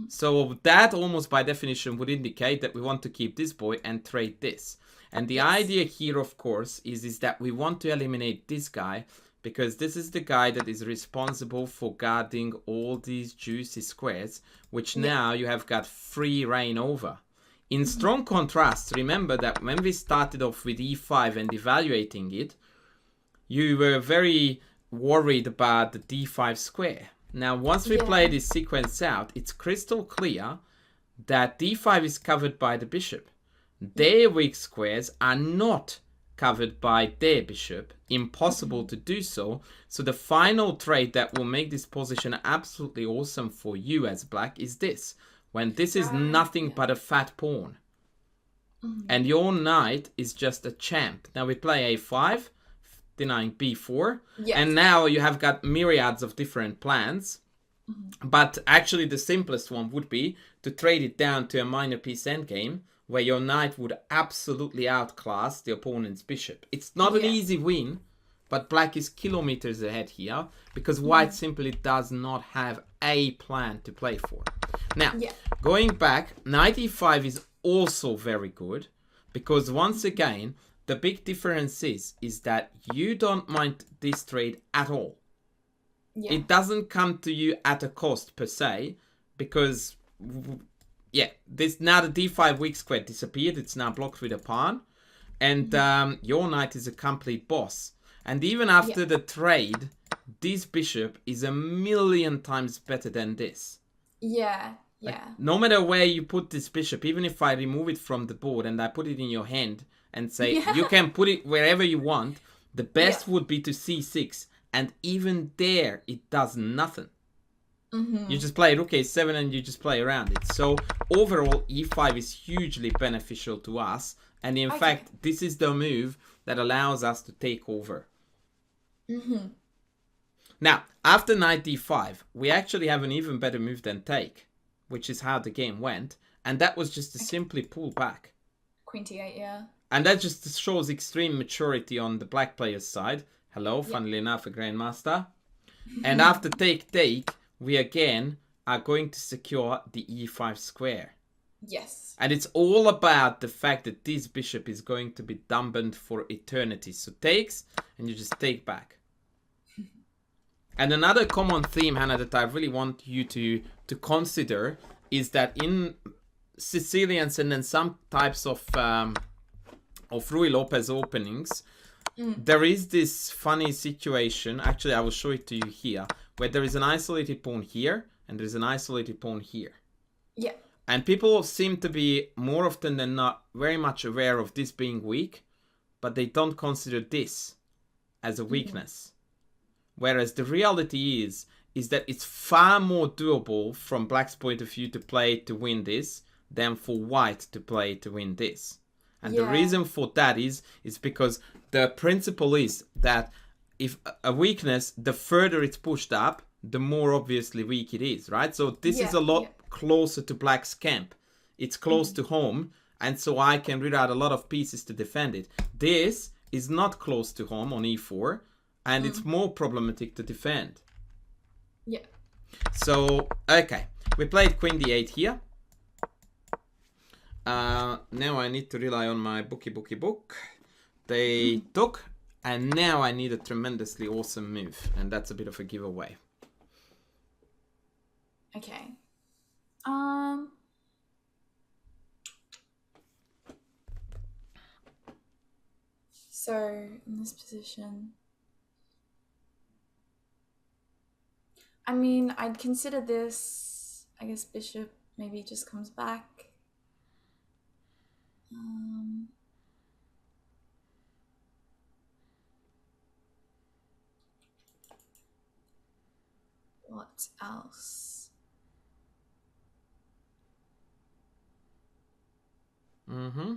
So that almost by definition would indicate that we want to keep this boy and trade this. And the idea here, of course, is that we want to eliminate this guy because this is the guy that is responsible for guarding all these juicy squares, which now you have got free reign over. In strong contrast, remember that when we started off with e5 and evaluating it, you were very worried about the d5 square. Now, once we play this sequence out, it's crystal clear that d5 is covered by the bishop. Their weak squares are not covered by their bishop. Impossible to do so. So the final trade that will make this position absolutely awesome for you as black is this. When this is nothing but a fat pawn. And your knight is just a champ. Now we play a5, denying b4. And now you have got myriads of different plans. But actually the simplest one would be to trade it down to a minor piece endgame, where your knight would absolutely outclass the opponent's bishop. It's not an easy win, but black is kilometers ahead here because white simply does not have a plan to play for. Now, going back, knight e5 is also very good because once again, the big difference is that you don't mind this trade at all. It doesn't come to you at a cost per se because... this now the d5 weak square disappeared. It's now blocked with a pawn. And your knight is a complete boss. And even after the trade, this bishop is a million times better than this. No matter where you put this bishop, even if I remove it from the board and I put it in your hand and say, you can put it wherever you want, the best would be to c6. And even there, it does nothing. You just play rook a7 and you just play around it. So overall, e5 is hugely beneficial to us. And in fact, this is the move that allows us to take over. Now, after knight d5, we actually have an even better move than take, which is how the game went. And that was just to simply pull back. Queen t8, And that just shows extreme maturity on the black player's side. Hello, funnily enough, a grandmaster. And after take, we again are going to secure the e5 square. And it's all about the fact that this bishop is going to be dampened for eternity. So takes, and you just take back. And another common theme, Hannah, that I really want you to consider is that in Sicilians and then some types of Ruy Lopez openings, there is this funny situation. Actually, I will show it to you here, where there is an isolated pawn here and there's an isolated pawn here. And people seem to be more often than not very much aware of this being weak, but they don't consider this as a weakness. Whereas the reality is that it's far more doable from black's point of view to play to win this than for white to play to win this. And the reason for that is because the principle is that if a weakness, the further it's pushed up, the more obviously weak it is, right? So this is a lot closer to black's camp. It's close to home, and so I can read out a lot of pieces to defend it. This is not close to home on e4, and it's more problematic to defend. So, okay. We played queen d8 here. Now I need to rely on my book. They took, and now I need a tremendously awesome move, and that's a bit of a giveaway. Okay. So in this position, I mean, I'd consider this. I guess bishop maybe just comes back. What else? Mm-hmm.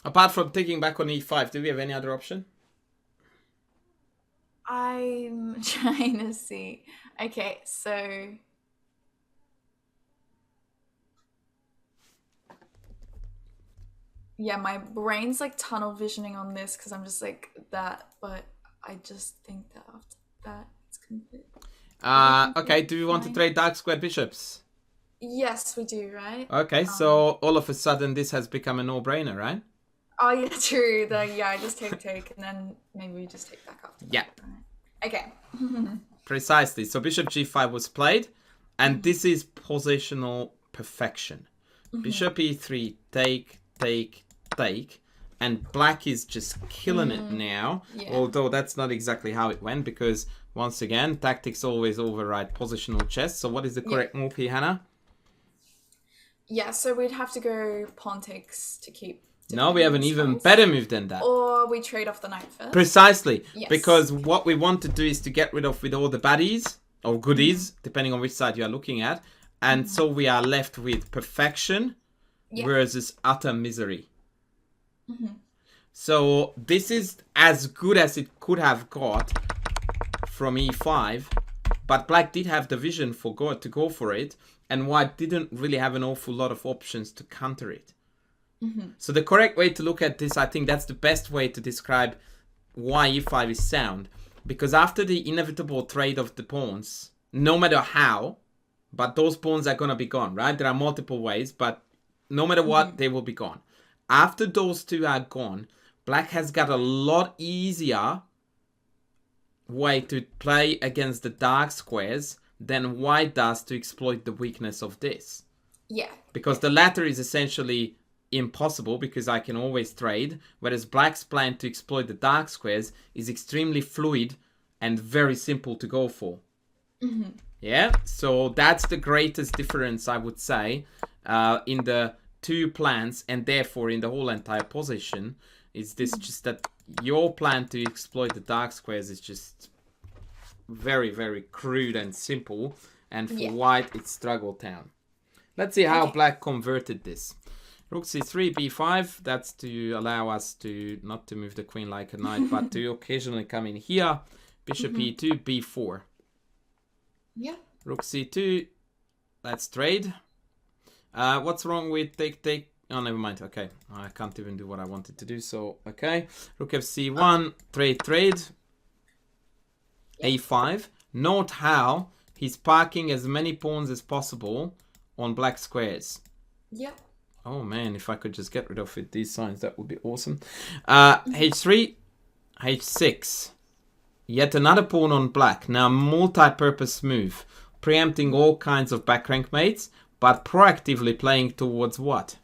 Apart from taking back on e5, do we have any other option? I'm trying to see. Okay, so yeah, my brain's like tunnel visioning on this because I'm just like that, but I just think that after that it's complete. Okay, do we want to trade dark square bishops? Yes, we do, right? Okay, so all of a sudden this has become a no-brainer, right? Oh yeah, true. Yeah, I just take, and then maybe we just take back after. Yeah. Right. Okay. Precisely. So bishop g5 was played, and this is positional perfection. Bishop e3, take, and black is just killing it now. Yeah. Although that's not exactly how it went, because once again, tactics always override positional chess. So what is the correct move here, Hannah? Yeah, so we'd have to go pawn takes to keep. No, we have an even better move than that. Or we trade off the knight first. Precisely. Yes. Because what we want to do is to get rid of with all the baddies or goodies, depending on which side you are looking at. And so we are left with perfection versus utter misery. So this is as good as it could have got from e5. But black did have the vision for to go for it. And white didn't really have an awful lot of options to counter it. So the correct way to look at this, I think that's the best way to describe why e5 is sound. Because after the inevitable trade of the pawns, no matter how, but those pawns are going to be gone, right? There are multiple ways, but no matter what, they will be gone. After those two are gone, black has got a lot easier way to play against the dark squares than white does to exploit the weakness of this. Yeah. Because the latter is essentially impossible because I can always trade, whereas black's plan to exploit the dark squares is extremely fluid and very simple to go for. Yeah, so that's the greatest difference, I would say, in the two plans, and therefore in the whole entire position, is this just that your plan to exploit the dark squares is just very, very crude and simple, and for white it's struggle town. Let's see how black converted this. Rook c3, b5, that's to allow us to, not to move the queen like a knight, but to occasionally come in here. Bishop e2, b4. Yeah. Rook c2, let's trade. What's wrong with take? Oh, never mind. Okay, I can't even do what I wanted to do, so, okay. Rook fc1, trade. a5. Note how he's parking as many pawns as possible on black squares. Yeah. Oh man, if I could just get rid of it, these signs, that would be awesome. h3, h6. Yet another pawn on black. Now, multi-purpose move. Preempting all kinds of back rank mates, but proactively playing towards what?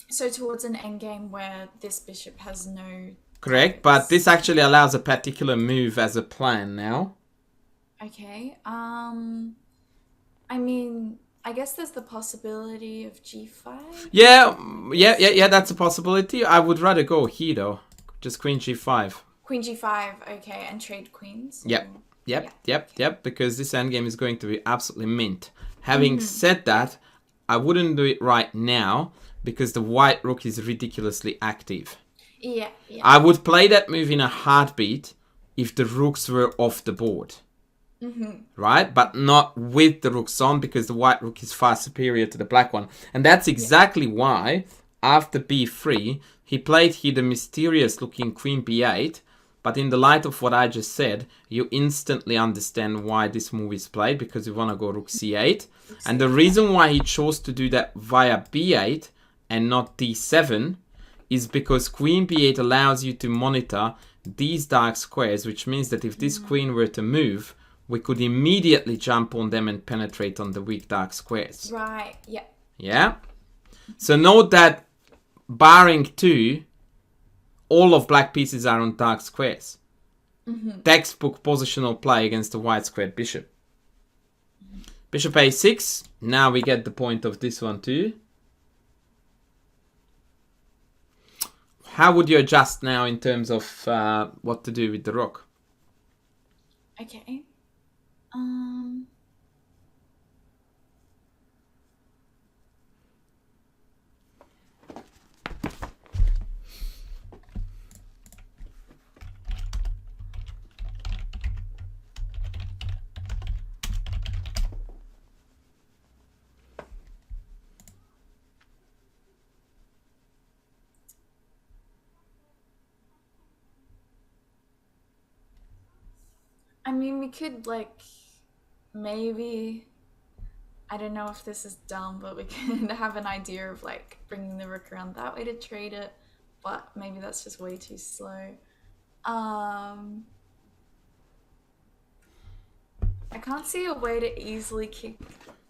So towards an endgame where this bishop has no... Correct, but this actually allows a particular move as a plan now. Okay, I mean... I guess there's the possibility of g5. Yeah, that's a possibility. I would rather go here though. Just queen g5. Queen g5, okay, and trade queens. Yep, because this endgame is going to be absolutely mint. Having said that, I wouldn't do it right now because the white rook is ridiculously active. Yeah. I would play that move in a heartbeat if the rooks were off the board. right? But not with the rooks on, because the white rook is far superior to the black one. And that's exactly why, after b3, he played here the mysterious looking queen b8. But in the light of what I just said, you instantly understand why this move is played, because you want to go rook c8. And the reason why he chose to do that via b8 and not d7 is because queen b8 allows you to monitor these dark squares, which means that if this queen were to move, we could immediately jump on them and penetrate on the weak dark squares. Right, yeah. Yeah? So note that barring 2, all of black pieces are on dark squares. Textbook positional play against the white squared bishop. Bishop a6. Now we get the point of this one too. How would you adjust now in terms of what to do with the rook? Okay. I mean, we could, like, maybe, I don't know if this is dumb, but we can have an idea of, like, bringing the rook around that way to trade it, but maybe that's just way too slow. I can't see a way to easily kick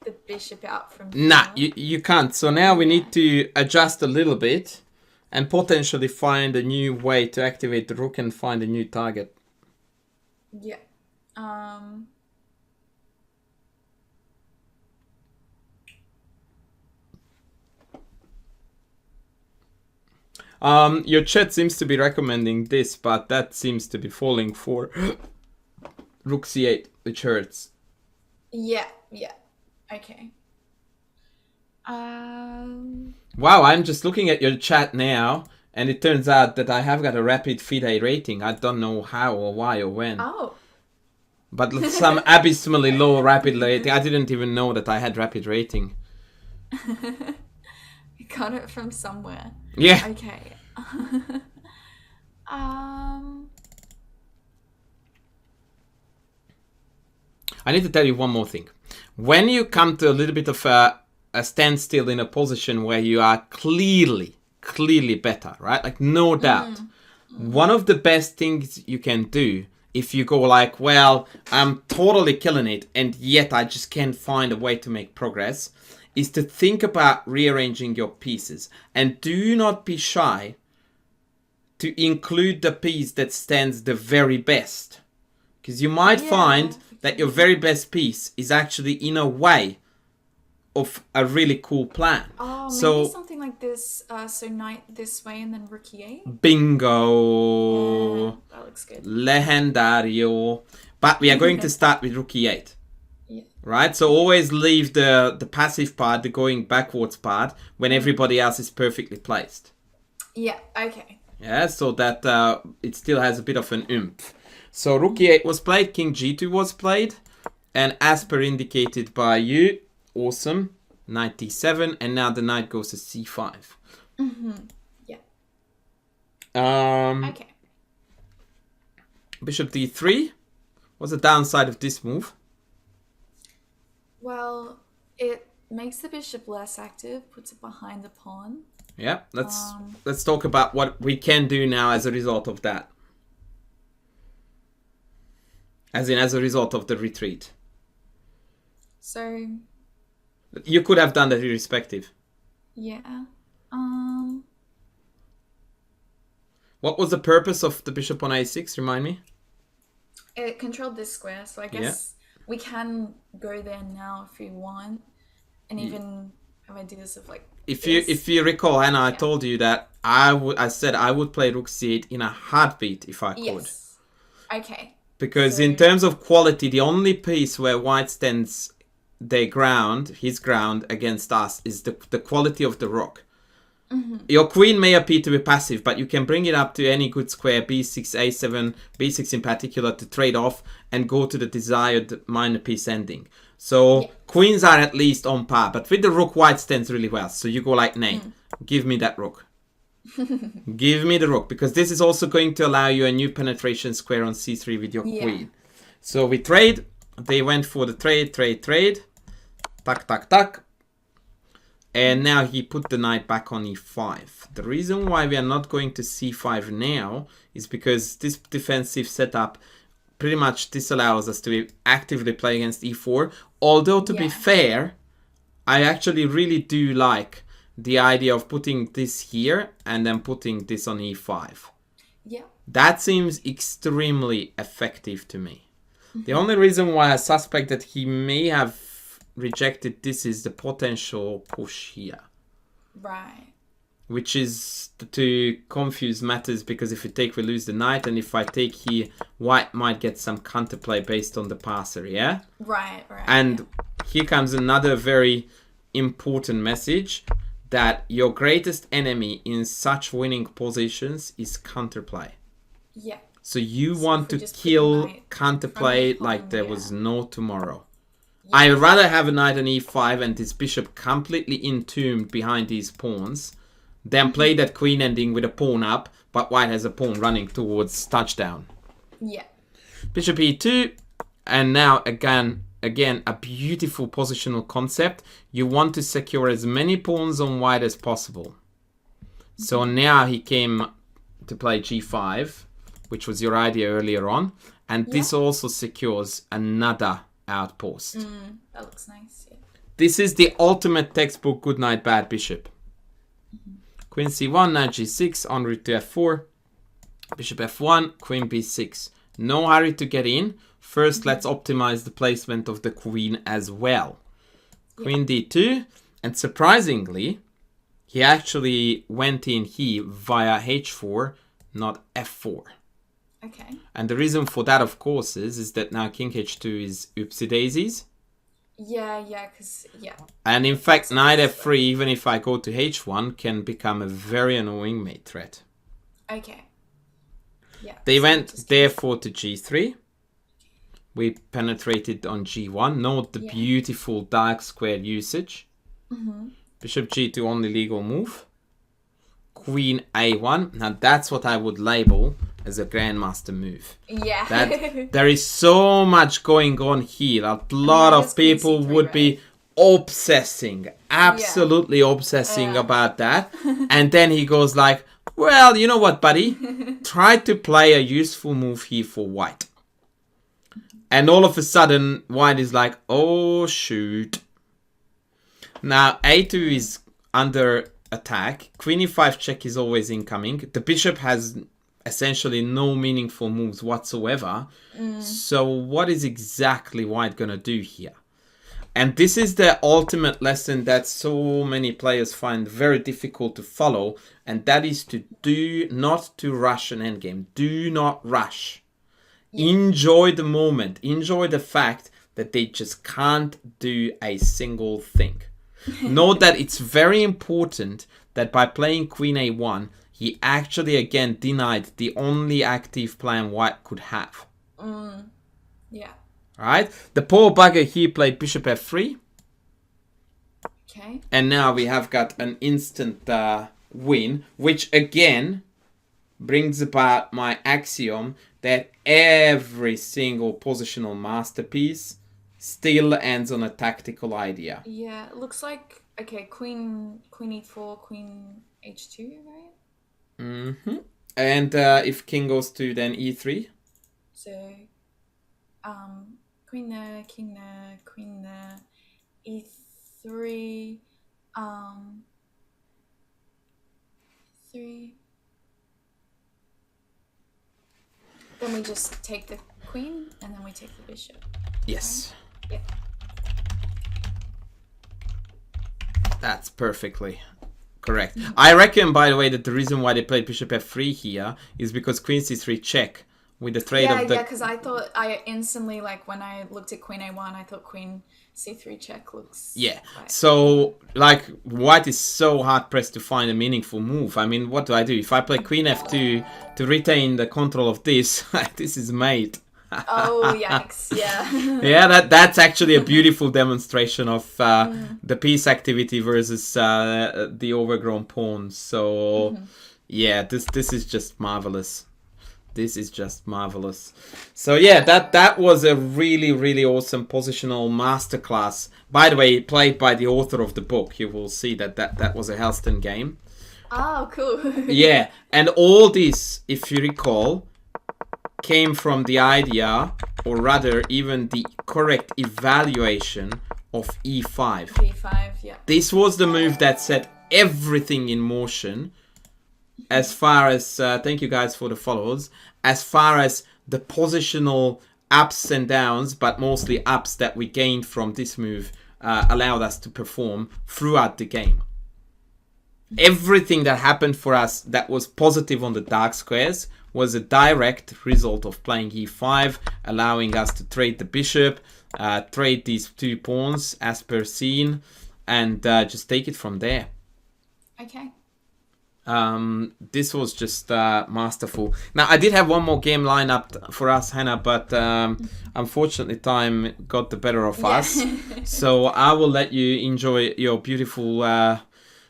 the bishop out from here. Nah, you can't. So now we need to adjust a little bit and potentially find a new way to activate the rook and find a new target. Yeah. Your chat seems to be recommending this, but that seems to be falling for rook c8, which hurts. Yeah. Okay. Wow, I'm just looking at your chat now, and it turns out that I have got a rapid FIDE rating. I don't know how or why or when. Oh. But some abysmally low rapid rating. I didn't even know that I had rapid rating. You got it from somewhere. Yeah. Okay. I need to tell you one more thing. When you come to a little bit of a standstill in a position where you are clearly better, right? Like, no doubt. One of the best things you can do, if you go like, well, I'm totally killing it, and yet I just can't find a way to make progress, is to think about rearranging your pieces. And do not be shy to include the piece that stands the very best. Because you might find that your very best piece is actually in a way of a really cool plan. Oh, so, maybe something like this. So knight this way and then rook e8. Bingo. Yeah, that looks good. Legendario. But we are going to start with rook e8. Yeah. Right? So always leave the passive part, the going backwards part, when everybody else is perfectly placed. Yeah, okay. Yeah, so that it still has a bit of an oomph. So rook e8 was played, king g2 was played, and as per indicated by you, awesome, knight d7, and now the knight goes to c5. Yeah. Okay. Bishop d3. What's the downside of this move? Well, it makes the bishop less active, puts it behind the pawn. Yeah, let's talk about what we can do now as a result of that. As a result of the retreat. So you could have done that irrespective. Yeah. What was the purpose of the bishop on a6? Remind me. It controlled this square, so I guess we can go there now if we want, and even have ideas of like. If you recall, Hannah, I told you that I said I would play rook c8 in a heartbeat if I could. Yes. Okay. Because in terms of quality, the only piece where white stands his ground against us is the quality of the rook. Your queen may appear to be passive, but you can bring it up to any good square, b6, a7, b6 in particular, to trade off and go to the desired minor piece ending. So queens are at least on par, but with the rook, white stands really well. So you go like, nay, give me that rook. Give me the rook, because this is also going to allow you a new penetration square on c3 with your queen. So we trade. They went for the trade. Tuck, tuck, tuck. And now he put the knight back on e5. The reason why we are not going to c5 now is because this defensive setup pretty much disallows us to actively play against e4. Although, to be fair, I actually really do like the idea of putting this here and then putting this on e5. Yeah. That seems extremely effective to me. The only reason why I suspect that he may have rejected this is the potential push here. Right. Which is to confuse matters, because if we take, we lose the knight, and if I take here, white might get some counterplay based on the passer, yeah? Right. And here comes another very important message, that your greatest enemy in such winning positions is counterplay. Yeah. So you want to kill counterplay like there was no tomorrow. I'd rather have a knight on e5 and this bishop completely entombed behind these pawns than play that queen ending with a pawn up, but white has a pawn running towards touchdown. Yeah. Bishop e2, and now again a beautiful positional concept. You want to secure as many pawns on white as possible. So now he came to play g5, which was your idea earlier on, and this also secures another outpost. That looks nice. Yeah. This is the ultimate textbook good knight bad bishop. Queen c1, knight g6, en route to f4, bishop f1, queen b6. No hurry to get in. First, let's optimize the placement of the queen as well. Queen d2, and surprisingly, he actually went in here via h4, not f4. Okay. And the reason for that, of course, is that now king h2 is oopsie daisies. And in fact, knight f3, even if I go to h1, can become a very annoying mate threat. Okay. Yeah. They went therefore to g3. We penetrated on g1. Note the beautiful dark square usage. Bishop g2, only legal move. Queen a1. Now that's what I would label as a grandmaster move. Yeah. There is so much going on here. A lot of people would be obsessing, absolutely obsessing about that. And then he goes like, well, you know what, buddy? Try to play a useful move here for white. And all of a sudden, white is like, oh, shoot. Now, a2 is under attack. Queen e5 check is always incoming. The bishop has essentially no meaningful moves whatsoever. So what is exactly white going to do here? And this is the ultimate lesson that so many players find very difficult to follow. And that is to do not to rush an endgame. Do not rush. Enjoy the moment. Enjoy the fact that they just can't do a single thing. Note that it's very important that by playing queen a1, he actually again denied the only active plan white could have. Yeah. Alright? The poor bugger here played bishop f3. Okay. And now we have got an instant win, which again brings about my axiom that every single positional masterpiece still ends on a tactical idea. Yeah, it looks like, okay, queen e4, queen h2, right? And if king goes to then e3. So, queen there, king there, queen there, e3, 3. Then we just take the queen, and then we take the bishop. Yes. Right? Yeah. That's perfectly correct. I reckon, by the way, that the reason why they played bishop f3 here is because queen c3 check with the trade Yeah, of the... yeah, because I thought I instantly, like, when I looked at queen a1, I thought queen c3 check looks... Yeah, quite... so, like, white is so hard-pressed to find a meaningful move. I mean, what do? If I play queen f2 to retain the control of this, this is mate. Oh, yikes, yeah. Yeah, that's actually a beautiful demonstration of the piece activity versus the overgrown pawns. So, yeah, this is just marvelous. This is just marvelous. So yeah, that was a really, really awesome positional masterclass. By the way, played by the author of the book. You will see that was a Helston game. Oh, cool. Yeah, and all this, if you recall, came from the idea, or rather even the correct evaluation of e5. b5, yeah. This was the move that set everything in motion. As far as, thank you guys for the follows, as far as the positional ups and downs, but mostly ups that we gained from this move allowed us to perform throughout the game. Everything that happened for us that was positive on the dark squares was a direct result of playing e5, allowing us to trade the bishop, trade these two pawns as per seen, and just take it from there. Okay. This was just masterful. Now, I did have one more game lined up for us, Hannah, but unfortunately time got the better of us. So I will let you enjoy your beautiful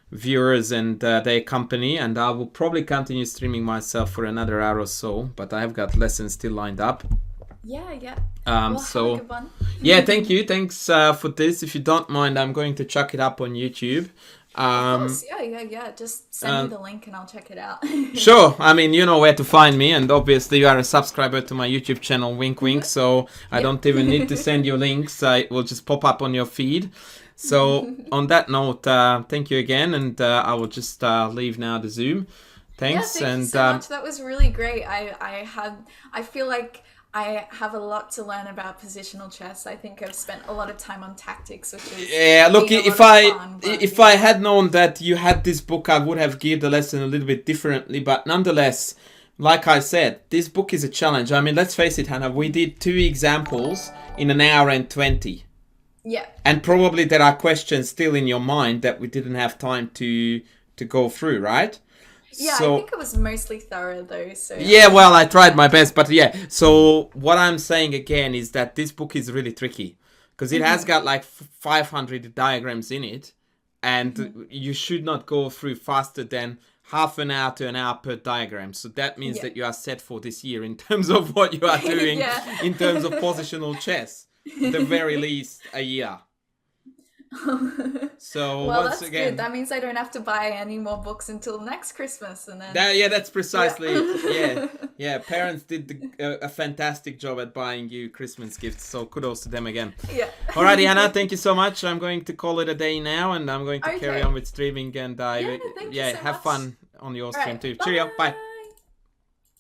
viewers and their company, and I will probably continue streaming myself for another hour or so, but I have got lessons still lined up. Yeah. Well, so have a good one. Yeah, thank you. Thanks for this. If you don't mind, I'm going to chuck it up on YouTube. Of course, yeah. Just send me the link and I'll check it out. Sure. I mean, you know where to find me, and obviously you are a subscriber to my YouTube channel, wink wink, so I don't even need to send you links. It will just pop up on your feed. So on that note, thank you again, and I will just leave now the Zoom. Thanks. Yeah, thank you so much. That was really great. I feel like I have a lot to learn about positional chess. I think I've spent a lot of time on tactics, which is look, if I had known that you had this book, I would have geared the lesson a little bit differently. But nonetheless, like I said, this book is a challenge. I mean, let's face it, Hannah. We did 2 examples in an hour and 20. Yeah. And probably there are questions still in your mind that we didn't have time to go through, right? Yeah, so, I think it was mostly thorough though. So yeah, well, I tried my best, but yeah. So what I'm saying again is that this book is really tricky because it has got like 500 diagrams in it, and you should not go through faster than half an hour to an hour per diagram. So that means that you are set for this year in terms of what you are doing in terms of positional chess. At the very least, a year. So well, once that's again, good. That means I don't have to buy any more books until next Christmas, and then that's precisely yeah. Parents did a fantastic job at buying you Christmas gifts, so kudos to them again. Yeah. Alrighty, Hannah, thank you so much. I'm going to call it a day now, and I'm going to carry on with streaming. And have fun on your stream too. Bye. Cheerio, bye.